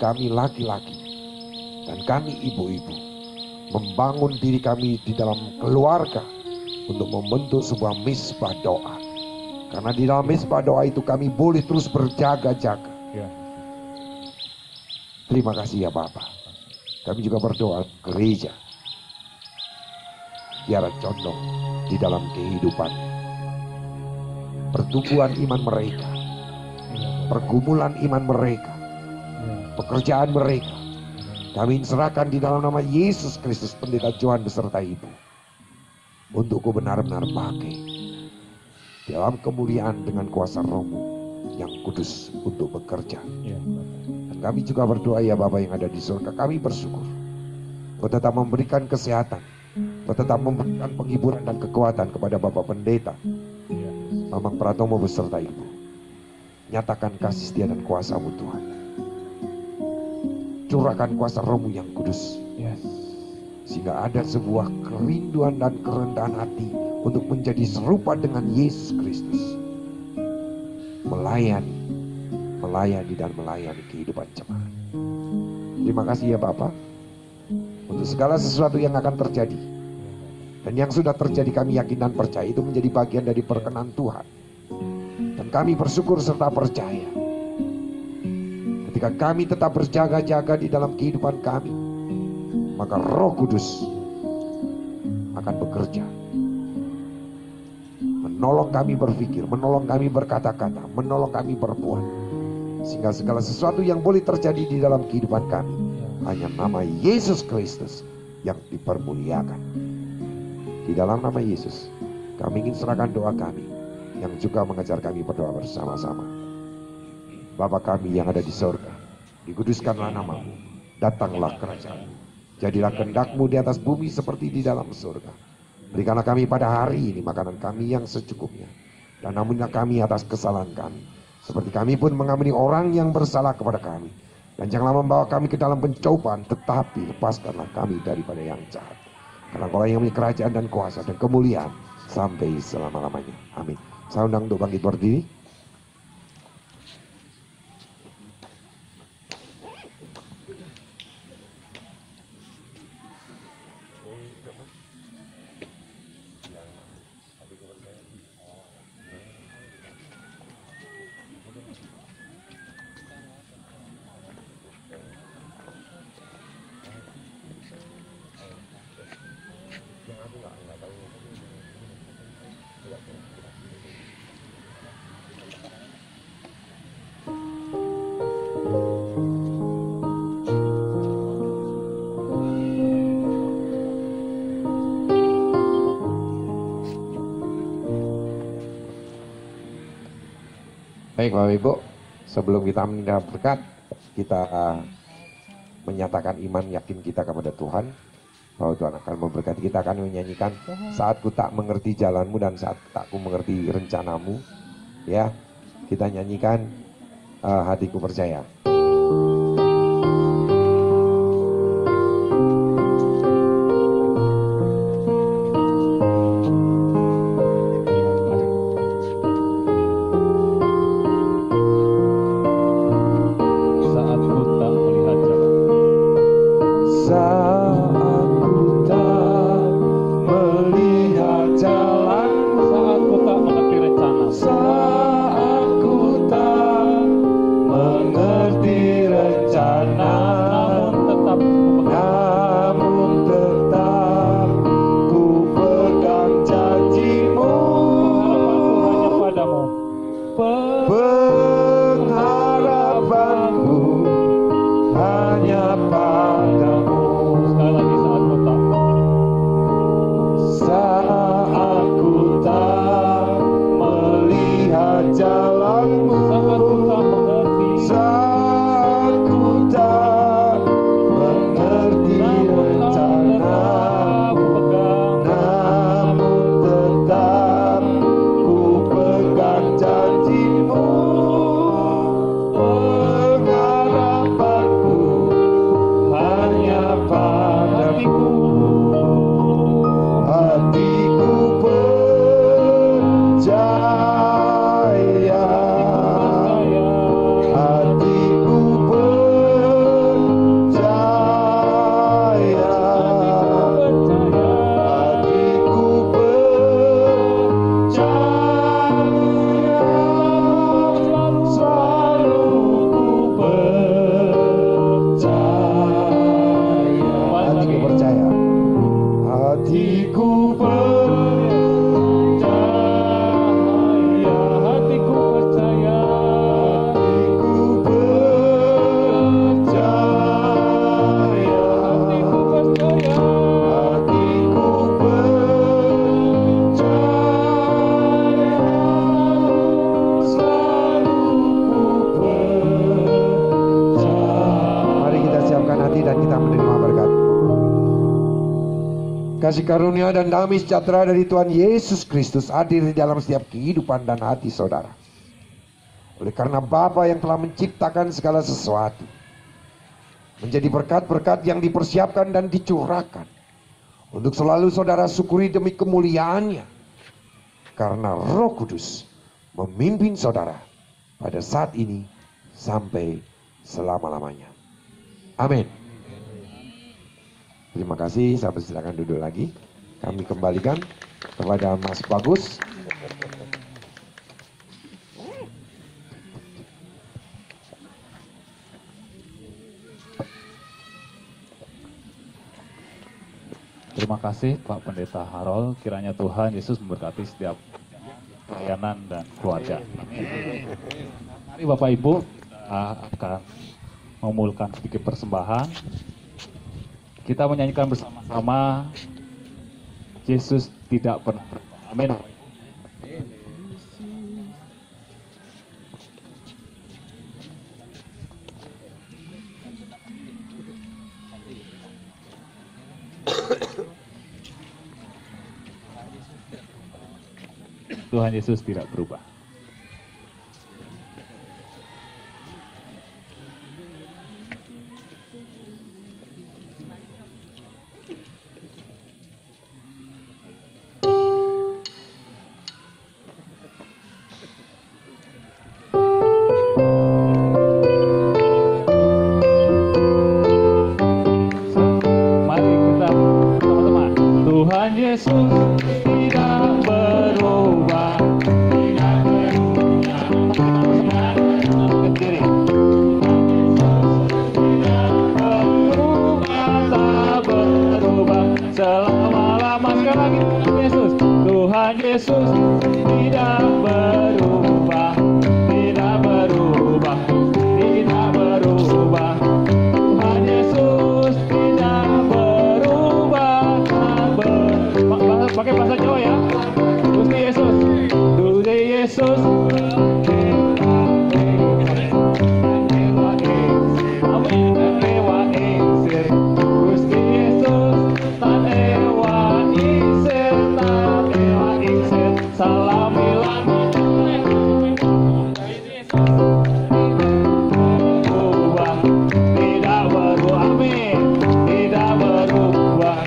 kami laki-laki dan kami ibu-ibu membangun diri kami di dalam keluarga untuk membentuk sebuah misbah doa. Karena di dalam misbah doa itu kami boleh terus berjaga-jaga. Terima kasih ya Bapak. Kami juga berdoa gereja biar condong di dalam kehidupan, pertumbuhan iman mereka, pergumulan iman mereka, pekerjaan mereka. Kami serahkan di dalam nama Yesus Kristus, Pendeta Johan beserta Ibu, untuk Kau benar-benar pakai dalam kemuliaan dengan kuasa Roh-Mu yang kudus untuk bekerja. Dan kami juga berdoa ya Bapa yang ada di surga, kami bersyukur Kau tetap memberikan kesehatan, Kau tetap memberikan penghiburan dan kekuatan kepada Bapak Pendeta Bambang Pratomo beserta Ibu. Nyatakan kasih setia dan kuasa-Mu Tuhan. Curahkan kuasa Roh-Mu yang kudus, sehingga ada sebuah kerinduan dan kerendahan hati untuk menjadi serupa dengan Yesus Kristus. Melayani dan melayani kehidupan jemaat. Terima kasih ya Bapak untuk segala sesuatu yang akan terjadi. Dan yang sudah terjadi kami yakin dan percaya itu menjadi bagian dari perkenan Tuhan. Dan kami bersyukur serta percaya. Ketika kami tetap berjaga-jaga di dalam kehidupan kami, maka Roh Kudus akan bekerja, menolong kami berpikir, menolong kami berkata-kata, menolong kami berbuat, sehingga segala sesuatu yang boleh terjadi di dalam kehidupan kami hanya nama Yesus Kristus yang dipermuliakan. Di dalam nama Yesus kami ingin serahkan doa kami yang juga mengajar kami berdoa bersama-sama. Bapa kami yang ada di sorga, dikuduskanlah nama-Mu, datanglah kerajaan-Mu, jadilah kehendak-Mu di atas bumi seperti di dalam surga. Berikanlah kami pada hari ini makanan kami yang secukupnya, dan ampunilah kami atas kesalahan kami, seperti kami pun mengampuni orang yang bersalah kepada kami. Dan janganlah membawa kami ke dalam pencobaan, tetapi lepaskanlah kami daripada yang jahat. Karena Engkau yang memiliki kerajaan dan kuasa dan kemuliaan sampai selama-lamanya. Amin. Saya undang untuk bangkit berdiri. Baik Bapak Ibu, sebelum kita menerima berkat, kita menyatakan iman yakin kita kepada Tuhan, bahwa Tuhan akan memberkati. Kita akan menyanyikan Saat Ku Tak Mengerti Jalanmu dan Saat Tak Ku Mengerti Rencanamu. Ya, kita nyanyikan Hatiku Percaya. Kasih karunia dan damai sejahtera dari Tuhan Yesus Kristus hadir di dalam setiap kehidupan dan hati saudara. Oleh karena Bapa yang telah menciptakan segala sesuatu, menjadi berkat-berkat yang dipersiapkan dan dicurahkan untuk selalu saudara syukuri demi kemuliaannya, karena Roh Kudus memimpin saudara pada saat ini sampai selama-lamanya. Amin. Terima kasih, saya persilakan duduk lagi. Kami kembalikan kepada Mas Bagus. Terima kasih Pak Pendeta Harold. Kiranya Tuhan Yesus memberkati setiap pelayanan dan keluarga. Mari Bapak Ibu, kita akan memulkan sedikit persembahan. Kita menyanyikan bersama-sama Yesus tidak pernah berubah. Amin. Tuhan Yesus tidak berubah. Pakai bahasa Jawa ya. Gusti Yesus. Gusti Yesus. salamilah tidak berubah, amin, tidak berubah.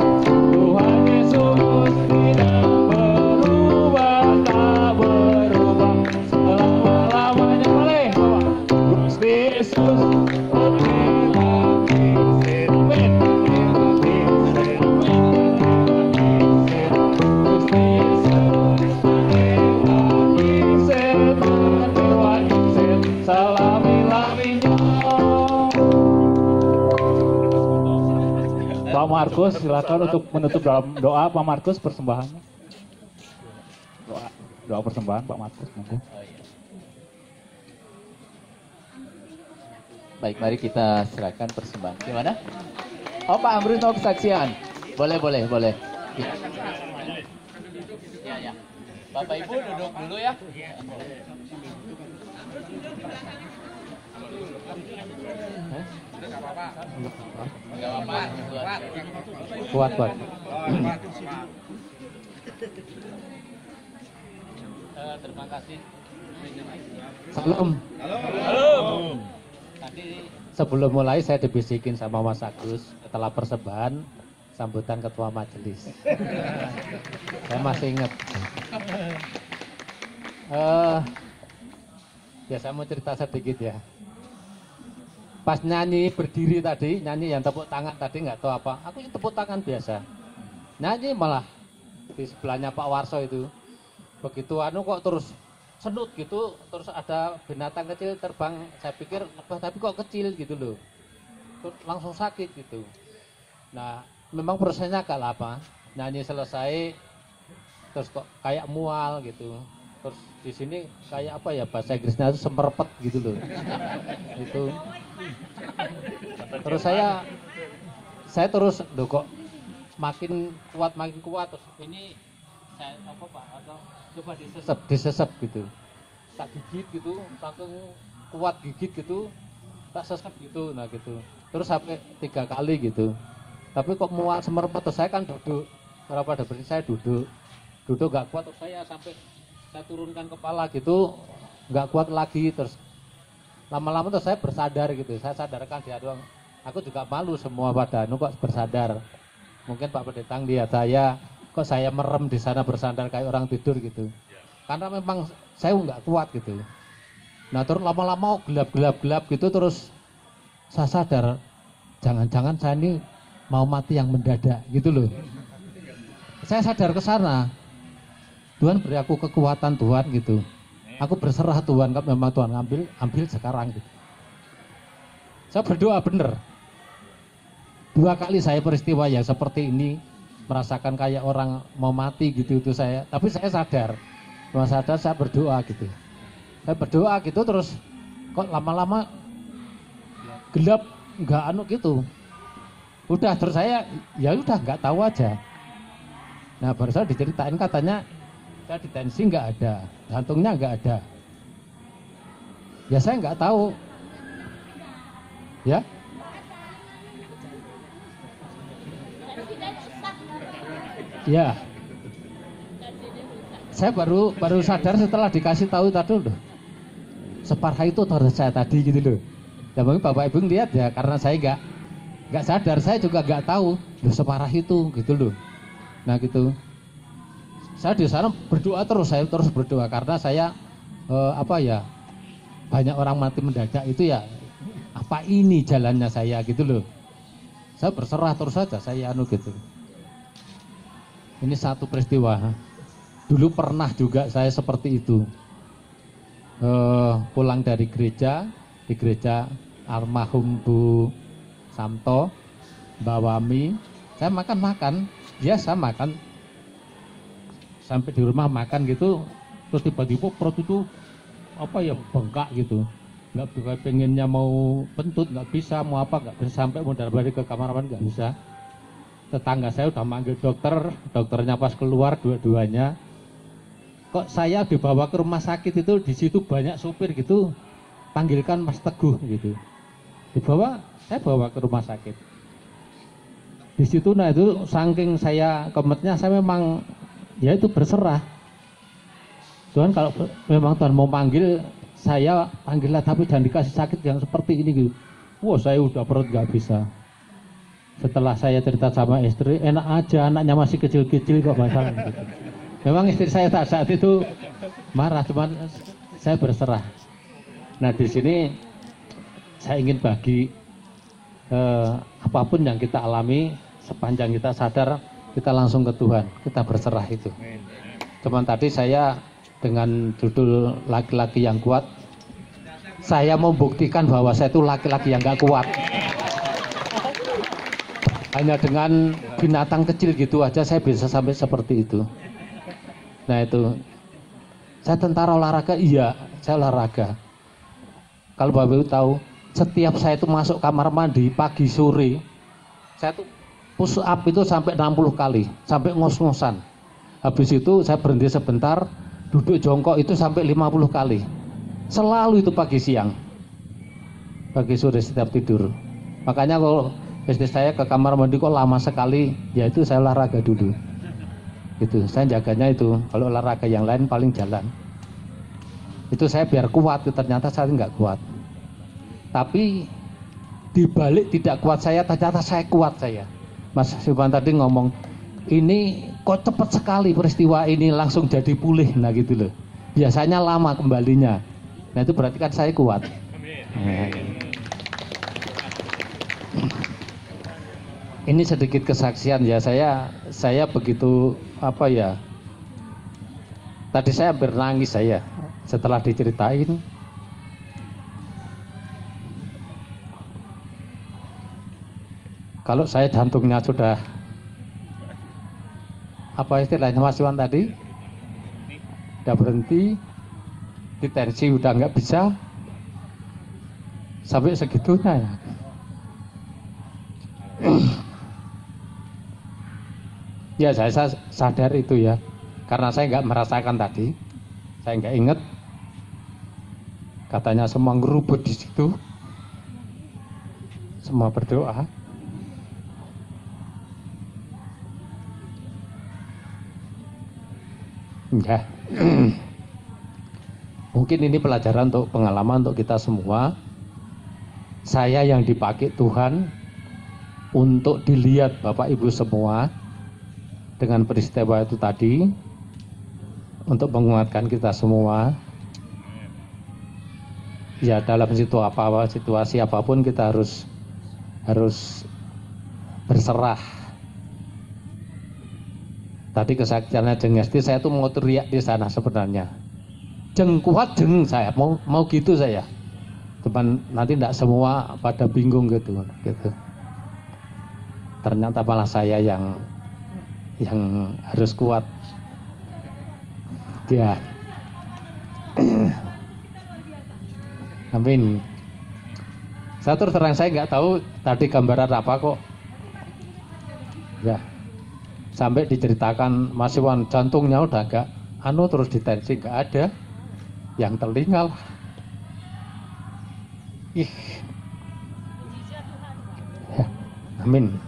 Tuhan Yesus tidak berubah, tak berubah selama-lamanya. Boleh, Gusti Yesus. Pak Markus, silakan untuk menutup dalam doa. Pak Markus, persembahannya. Doa persembahan Pak Markus, monggo. Baik, mari kita serahkan persembahan. Gimana? Oh, Pak Ambrus mau kesaksian. Boleh. Ya. Bapak Ibu duduk dulu ya. Enggak apa-apa. Kuat. Terima kasih. Salam. Tadi Sebelum mulai saya dibisikin sama Mas Agus setelah persembahan sambutan ketua majelis. Saya masih ingat. Ya saya mau cerita sedikit ya. Pas nyanyi berdiri tadi, nyanyi yang tepuk tangan tadi nggak tahu apa. Aku tepuk tangan biasa. Nyanyi malah di sebelahnya Pak Warso itu. Begitu kok terus senut gitu, terus ada binatang kecil terbang. Saya pikir apa tapi kok kecil gitu loh. Terus langsung sakit gitu. Nah, memang prosesnya agak lama. Nyanyi selesai terus kok kayak mual gitu. Terus di sini kayak apa ya bahasa Inggrisnya itu semerpet gitu loh. Itu. Terus saya terus loh kok makin kuat terus ini saya apa Pak atau coba disesep gitu. Tak gigit gitu, saking kuat gigit gitu, tak sesep gitu, nah gitu. Terus sampai 3 kali gitu. Tapi kok mual semerpet, terus saya kan duduk. Berapa ada berarti saya duduk gak kuat, terus saya sampai saya turunkan kepala gitu, nggak kuat lagi, terus lama-lama terus saya bersadar gitu, saya sadarkan dia doang. Aku juga malu semua pada kok bersadar. Mungkin Pak Pendetang lihat saya, kok saya merem di sana bersandar kayak orang tidur gitu. Karena memang saya nggak kuat gitu. Nah terus lama-lama gelap gitu, terus saya sadar, jangan-jangan saya ini mau mati yang mendadak gitu loh. Saya sadar ke sana. Tuhan beri aku kekuatan Tuhan gitu. Aku berserah Tuhan, kalau memang Tuhan ambil sekarang gitu. Saya berdoa bener. 2 kali saya peristiwa yang seperti ini, merasakan kayak orang mau mati gitu itu saya. Tapi saya sadar saya berdoa gitu. Saya berdoa gitu terus kok lama-lama gelap nggak gitu. Udah terus saya ya udah nggak tahu aja. Nah baru saya diceritain katanya saya di tensi nggak ada, jantungnya nggak ada. Ya saya nggak tahu. Ya. Ya. Saya baru sadar setelah dikasih tahu tadi loh. Separah itu terus saya tadi gitu loh. Ya mungkin Bapak Ibu lihat ya karena saya nggak sadar, saya juga nggak tahu loh separah itu gitu loh. Nah gitu. Saya di sana berdoa terus, saya terus berdoa karena saya banyak orang mati mendadak itu ya apa ini jalannya saya gitu loh. Saya berserah terus saja saya gitu. Ini satu peristiwa. Dulu pernah juga saya seperti itu. Pulang dari gereja, di gereja almarhum Bu Samto, Mbak Wami, saya makan, biasa makan. Sampai di rumah makan gitu, terus tiba-tiba perut itu bengkak gitu. Nggak bisa, pengennya mau pentut nggak bisa, mau apa nggak bisa, sampai mau balik ke kamar mandi nggak bisa. Tetangga saya udah manggil dokternya pas keluar dua-duanya. Kok saya dibawa ke rumah sakit itu, di situ banyak supir gitu, panggilkan Mas Teguh gitu. Saya bawa ke rumah sakit. Di situ nah itu saking saya komitnya, saya memang ya itu berserah. Tuhan kalau memang Tuhan mau panggil saya, panggillah, tapi jangan dikasih sakit yang seperti ini gitu. Wah, saya udah perut nggak bisa. Setelah saya cerita sama istri, enak aja, anaknya masih kecil-kecil kok masalah gitu. Memang istri saya saat itu marah, cuman saya berserah. Nah, di sini saya ingin bagi apapun yang kita alami, sepanjang kita sadar, kita langsung ke Tuhan, kita berserah itu. Cuman tadi saya dengan judul laki-laki yang kuat, saya membuktikan bahwa saya itu laki-laki yang gak kuat. Hanya dengan binatang kecil gitu aja saya bisa sampai seperti itu. Nah itu, saya tentara olahraga, iya, saya olahraga. Kalau Bapak Ibu tahu, setiap saya itu masuk kamar mandi pagi sore, saya tuh push up itu sampai 60 kali, sampai ngos-ngosan. Habis itu saya berhenti sebentar, duduk jongkok itu sampai 50 kali. Selalu itu pagi siang, pagi sore setiap tidur. Makanya kalau istri saya ke kamar mandi kok lama sekali, ya itu saya olahraga dulu. Itu saya jaganya itu. Kalau olahraga yang lain paling jalan. Itu saya biar kuat, ternyata saya nggak kuat. Tapi dibalik tidak kuat saya, ternyata saya kuat saya. Mas Sivan tadi ngomong, ini kok cepat sekali peristiwa ini langsung jadi pulih, nah gitu loh. Biasanya lama kembalinya. Nah itu berarti kan saya kuat. Nah. Ini sedikit kesaksian ya, saya begitu apa ya. Tadi saya hampir nangis saya setelah diceritain. Kalau saya jantungnya sudah apa istilahnya Mas Iwan tadi, udah berhenti, ditensi udah nggak bisa, sampai segitunya ya. Ya saya sadar itu ya, karena saya nggak merasakan tadi, saya nggak inget, katanya semua ngerubut di situ, semua berdoa. Ya, mungkin ini pelajaran untuk pengalaman untuk kita semua. Saya yang dipakai Tuhan untuk dilihat Bapak Ibu semua dengan peristiwa itu tadi, untuk menguatkan kita semua. Ya dalam situasi apapun kita harus berserah. Tadi kesaksiannya Jeng Esti, saya tuh mau teriak di sana sebenarnya. Jeng kuat jeng, saya mau gitu saya. Cuman nanti tidak semua pada bingung gitu. Ternyata malah saya yang harus kuat. Ya. Amin. Saya terus terang saya nggak tahu tadi gambaran apa kok. Ya. Sampai diceritakan Mas Iwan jantungnya udah agak terus ditensi, nggak ada yang telingal. Ya, amin.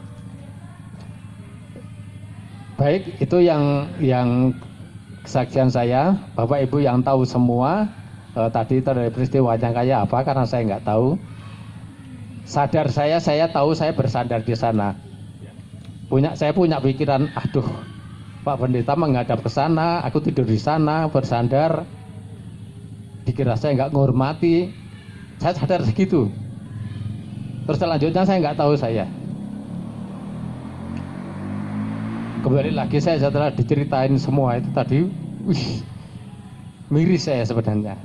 Baik, itu yang kesaksian saya. Bapak Ibu yang tahu semua tadi itu dari peristiwanya kayak apa, karena saya nggak tahu. Sadar saya tahu saya bersandar di sana. Saya punya pikiran, aduh, Pak Pendeta menghadap ke sana, aku tidur di sana, bersandar, dikira saya nggak menghormati, saya sadar segitu. Terus selanjutnya saya nggak tahu saya. Kembali lagi saya setelah diceritain semua itu tadi, miris saya sebenarnya.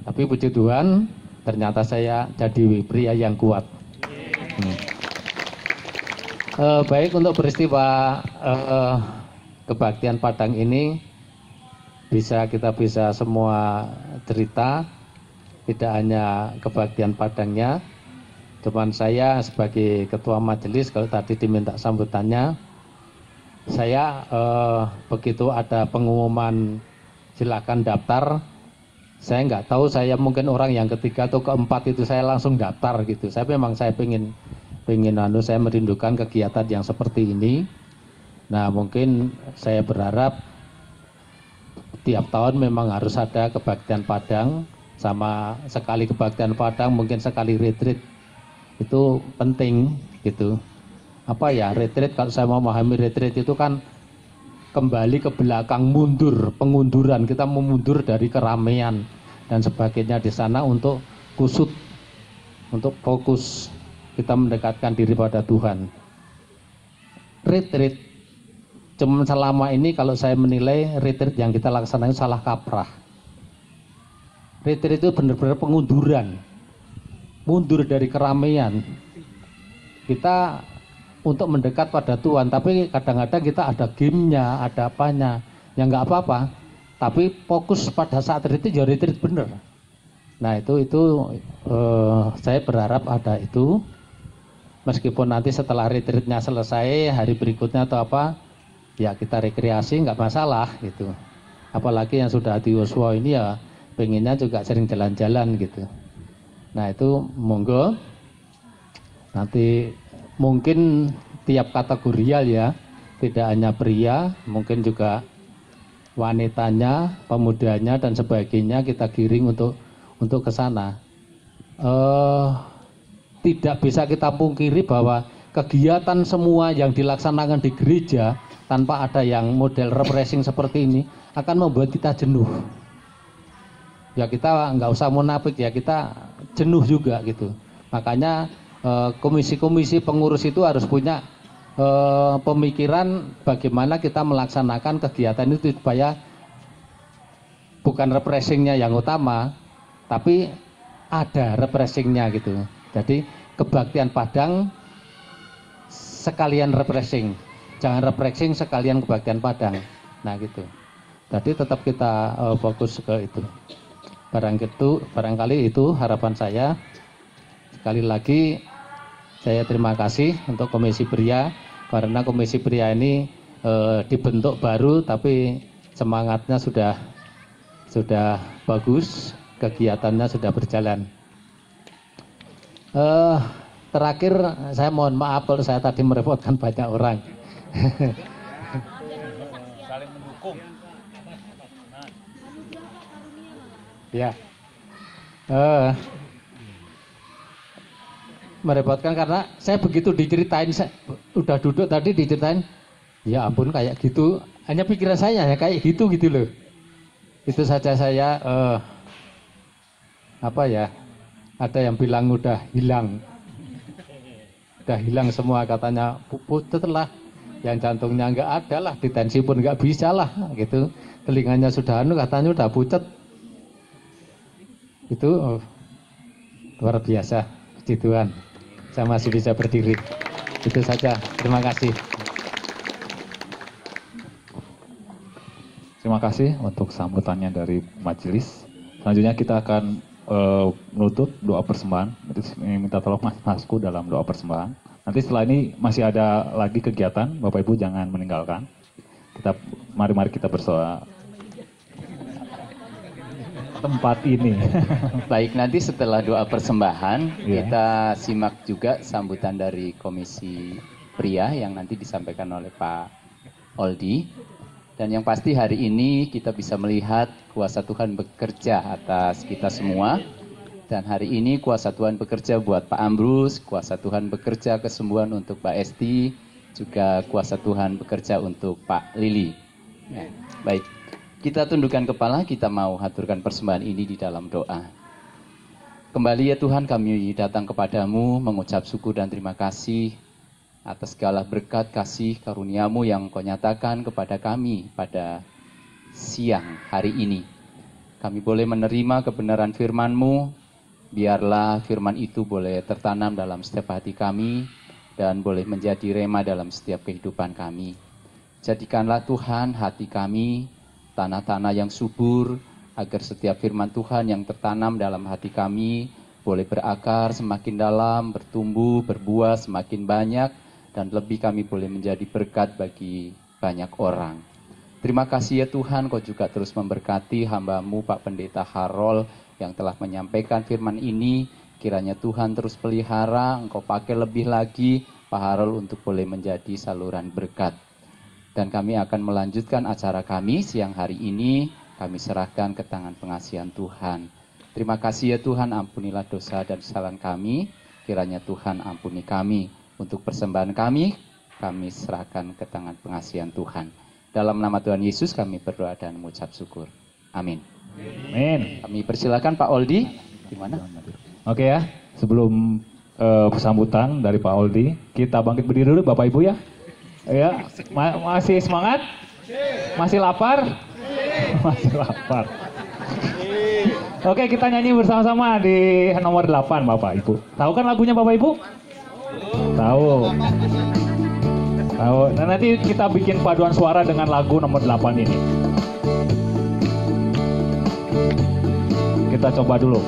Tapi puji Tuhan, ternyata saya jadi pria yang kuat. Baik, untuk peristiwa kebaktian Padang ini kita bisa semua cerita, tidak hanya kebaktian Padangnya. Cuman saya sebagai ketua majelis, kalau tadi diminta sambutannya, saya begitu ada pengumuman silakan daftar, saya nggak tahu, saya mungkin orang yang ketiga atau keempat itu saya langsung daftar gitu. Saya pengen saya merindukan kegiatan yang seperti ini. Nah, mungkin saya berharap tiap tahun memang harus ada kebaktian Padang, sama sekali kebaktian Padang mungkin sekali retreat, itu penting gitu. Apa ya, retreat, kalau saya memahami retreat itu kan kembali ke belakang, mundur, pengunduran, kita memundur dari keramaian dan sebagainya di sana untuk kusut, untuk fokus kita mendekatkan diri pada Tuhan. Retreat cuma selama ini kalau saya menilai retreat yang kita laksanakan salah kaprah. Retreat itu benar-benar pengunduran, mundur dari keramaian. Kita untuk mendekat pada Tuhan, tapi kadang-kadang kita ada gamenya, ada apanya, ya nggak apa-apa. Tapi fokus pada saat retreat ya retreat bener. Nah itu saya berharap ada itu. Meskipun nanti setelah retreatnya selesai, hari berikutnya atau apa, ya kita rekreasi nggak masalah gitu. Apalagi yang sudah di Yosua ini ya pengennya juga sering jalan-jalan gitu. Nah itu monggo. Nanti mungkin tiap kategorial ya, tidak hanya pria, mungkin juga wanitanya, pemudanya dan sebagainya kita giring untuk ke sana. Tidak bisa kita pungkiri bahwa kegiatan semua yang dilaksanakan di gereja tanpa ada yang model refreshing seperti ini akan membuat kita jenuh. Ya kita nggak usah munafik ya, kita jenuh juga gitu. Makanya komisi-komisi pengurus itu harus punya pemikiran bagaimana kita melaksanakan kegiatan itu supaya bukan refreshingnya yang utama, tapi ada refreshingnya gitu. Jadi kebaktian Padang sekalian refreshing, jangan refreshing sekalian kebaktian Padang. Nah gitu. Jadi tetap kita fokus ke itu. Barangkali itu harapan saya. Sekali lagi saya terima kasih untuk Komisi Pria, karena Komisi Pria ini dibentuk baru tapi semangatnya sudah bagus, kegiatannya sudah berjalan. Terakhir saya mohon maaf kalau saya tadi merepotkan banyak orang. Saling mendukung. Ya. Merepotkan karena saya begitu diceritain, saya udah duduk tadi diceritain, ya ampun kayak gitu, hanya pikiran saya ya kayak gitu loh. Itu saja saya ada yang bilang udah hilang semua katanya, putet lah, yang jantungnya nggak ada lah, ditensi pun nggak bisa lah gitu, telinganya sudah katanya udah pucet. Itu luar biasa, puji Tuhan saya masih bisa berdiri. Itu saja, terima kasih. Terima kasih untuk sambutannya dari majelis. Selanjutnya kita akan menutup doa persembahan. Minta tolong Masku dalam doa persembahan. Nanti setelah ini masih ada lagi kegiatan, Bapak Ibu jangan meninggalkan. Mari kita bersoal tempat ini. Baik, nanti setelah doa persembahan kita simak juga sambutan dari Komisi Pria yang nanti disampaikan oleh Pak Oldi. Dan yang pasti hari ini kita bisa melihat kuasa Tuhan bekerja atas kita semua. Dan hari ini kuasa Tuhan bekerja buat Pak Ambrus, kuasa Tuhan bekerja kesembuhan untuk Mbak Esti, juga kuasa Tuhan bekerja untuk Pak Lili. Ya, baik, kita tundukkan kepala, kita mau haturkan persembahan ini di dalam doa. Kembali ya Tuhan, kami datang kepadamu mengucap syukur dan terima kasih atas segala berkat kasih karunia-Mu yang Kau nyatakan kepada kami pada siang hari ini. Kami boleh menerima kebenaran firman-Mu, biarlah firman itu boleh tertanam dalam setiap hati kami dan boleh menjadi rema dalam setiap kehidupan kami. Jadikanlah Tuhan hati kami tanah-tanah yang subur, agar setiap firman Tuhan yang tertanam dalam hati kami boleh berakar semakin dalam, bertumbuh, berbuah semakin banyak, dan lebih kami boleh menjadi berkat bagi banyak orang. Terima kasih ya Tuhan, Kau juga terus memberkati hamba-Mu Pak Pendeta Harol yang telah menyampaikan firman ini. Kiranya Tuhan terus pelihara, Engkau pakai lebih lagi Pak Harol untuk boleh menjadi saluran berkat. Dan kami akan melanjutkan acara kami siang hari ini kami serahkan ke tangan pengasihan Tuhan. Terima kasih ya Tuhan, ampunilah dosa dan kesalahan kami. Kiranya Tuhan ampuni kami. Untuk persembahan kami serahkan ke tangan pengasihan Tuhan. Dalam nama Tuhan Yesus kami berdoa dan mengucap syukur. Amin. Amin. Kami persilakan Pak Oldi. Gimana? Oke ya, sebelum sambutan dari Pak Oldi, kita bangkit berdiri dulu Bapak Ibu ya. Ya, masih semangat? Masih lapar? Masih lapar. Oke, kita nyanyi bersama-sama di nomor 8 Bapak Ibu. Tahu kan lagunya Bapak Ibu? Tahu. Tahu. Nah, nanti kita bikin paduan suara dengan lagu nomor 8 ini. Kita coba dulu.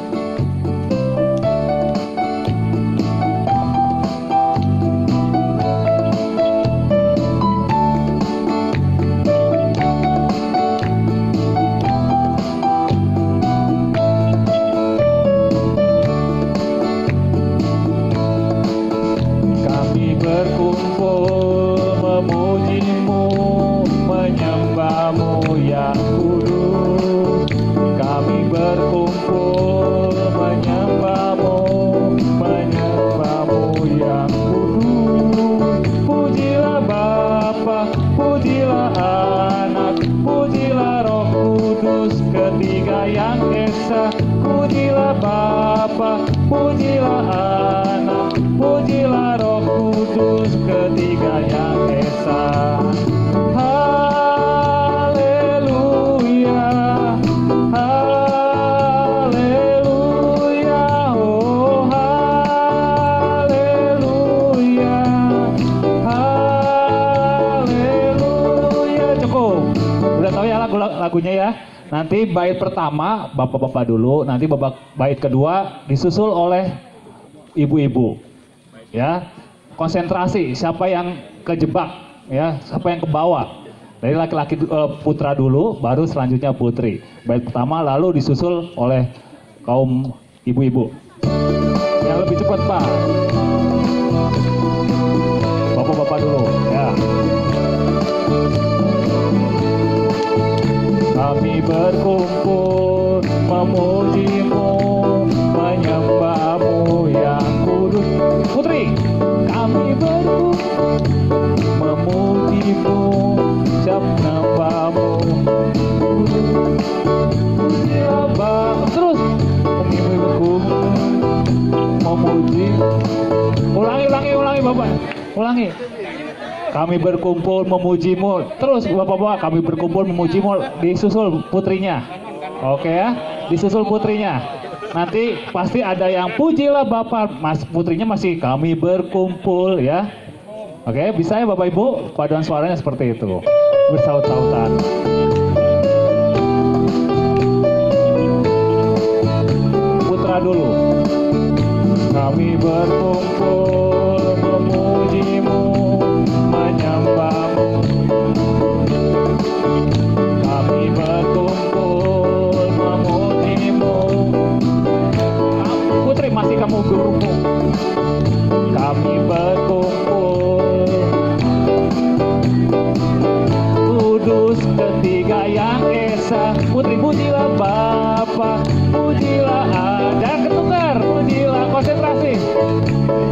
Lagunya ya. Nanti bait pertama bapak-bapak dulu, nanti bait kedua disusul oleh ibu-ibu. Ya. Konsentrasi siapa yang kejebak ya, siapa yang ke bawah. Dari laki-laki putra dulu, baru selanjutnya putri. Bait pertama lalu disusul oleh kaum ibu-ibu. Yang lebih cepat, Pak. Bapak-bapak dulu, ya. Kami berkumpul memuji-Mu, menyembah-Mu yang kudus. Putri, kami berkumpul memuji-Mu, menyembah-Mu. Terus, kami berkumpul memuji. Ulangi Bapak, ulangi. Kami berkumpul memuji-Mu. Terus Bapak-bapak, kami berkumpul memuji-Mu, disusul putrinya. Oke ya, disusul putrinya. Nanti pasti ada yang pujilah Bapak, Mas putrinya masih kami berkumpul ya. Oke, bisa ya Bapak Ibu? Paduan suaranya seperti itu. Bersaut-sautan. Putra dulu. Kami berkumpul memuji-Mu, menyembah-Mu. Kami berkumpul memuji-Mu. Putri masih kamu berkumpul. Kami berkumpul. Kudus ketiga yang esa. Putri pujilah Bapa, pujilah dan ketukar, pujilah konsentrasi.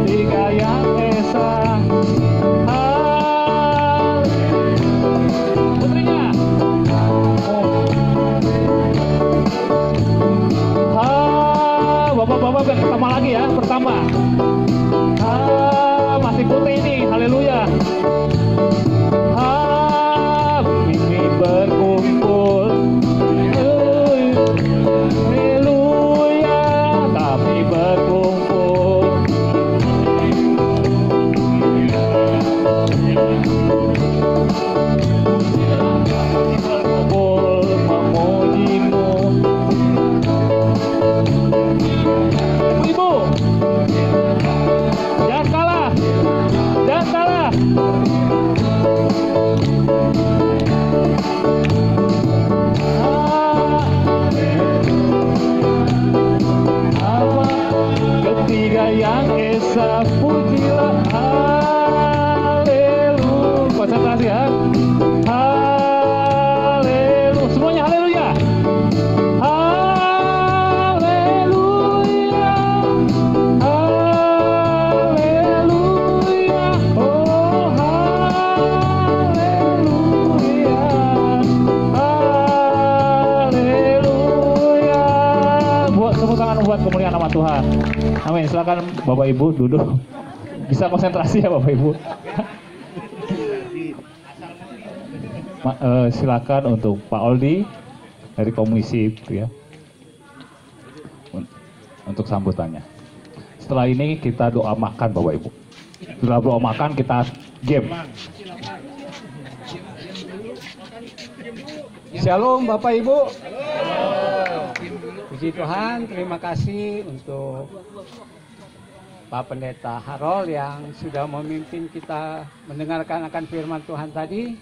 Ketiga yang esa. Putrinya. Bapak-bapak pertama lagi ya, pertama. Masih putih ini, haleluya. Kami berkumpul, haleluya. Kami berkumpul. Berkumpul memuji-Mu. Ibu, jangan kalah, jangan kalah. Ketiga yang esa, pujilah haleluya. Konsentrasi ya. Haleluya. Semuanya haleluya. buat kemuliaan nama Tuhan. Amin. Silakan Bapak Ibu duduk. Bisa konsentrasi ya Bapak Ibu. Silakan untuk Pak Oldi dari komisi itu ya, untuk sambutannya. Setelah ini kita doa makan Bapak Ibu. Setelah doa makan kita game. Shalom Bapak Ibu. Puji Tuhan, terima kasih untuk Pak Pendeta Harold yang sudah memimpin kita mendengarkan akan firman Tuhan tadi.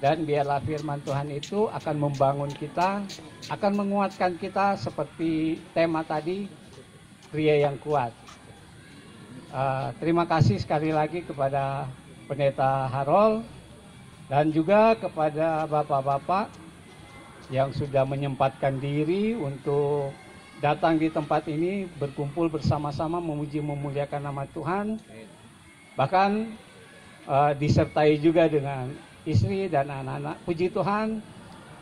Dan biarlah firman Tuhan itu akan membangun kita, akan menguatkan kita seperti tema tadi, pria yang kuat. Terima kasih sekali lagi kepada Pendeta Harold dan juga kepada bapak-bapak yang sudah menyempatkan diri untuk datang di tempat ini, berkumpul bersama-sama memuji memuliakan nama Tuhan. Bahkan disertai juga dengan istri dan anak-anak. Puji Tuhan,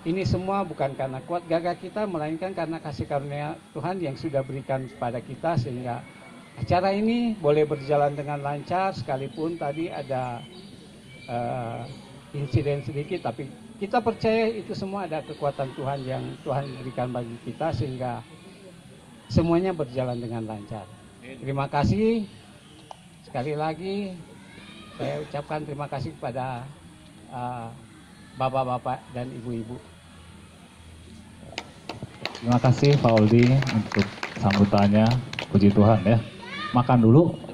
ini semua bukan karena kuat gagah kita, melainkan karena kasih karunia Tuhan yang sudah berikan kepada kita, sehingga acara ini boleh berjalan dengan lancar, sekalipun tadi ada insiden sedikit, tapi kita percaya itu semua ada kekuatan Tuhan yang Tuhan berikan bagi kita, sehingga semuanya berjalan dengan lancar. Terima kasih. Sekali lagi, saya ucapkan terima kasih kepada bapak-bapak dan ibu-ibu. Terima kasih Pak Oldi untuk sambutannya. Puji Tuhan ya. Makan dulu.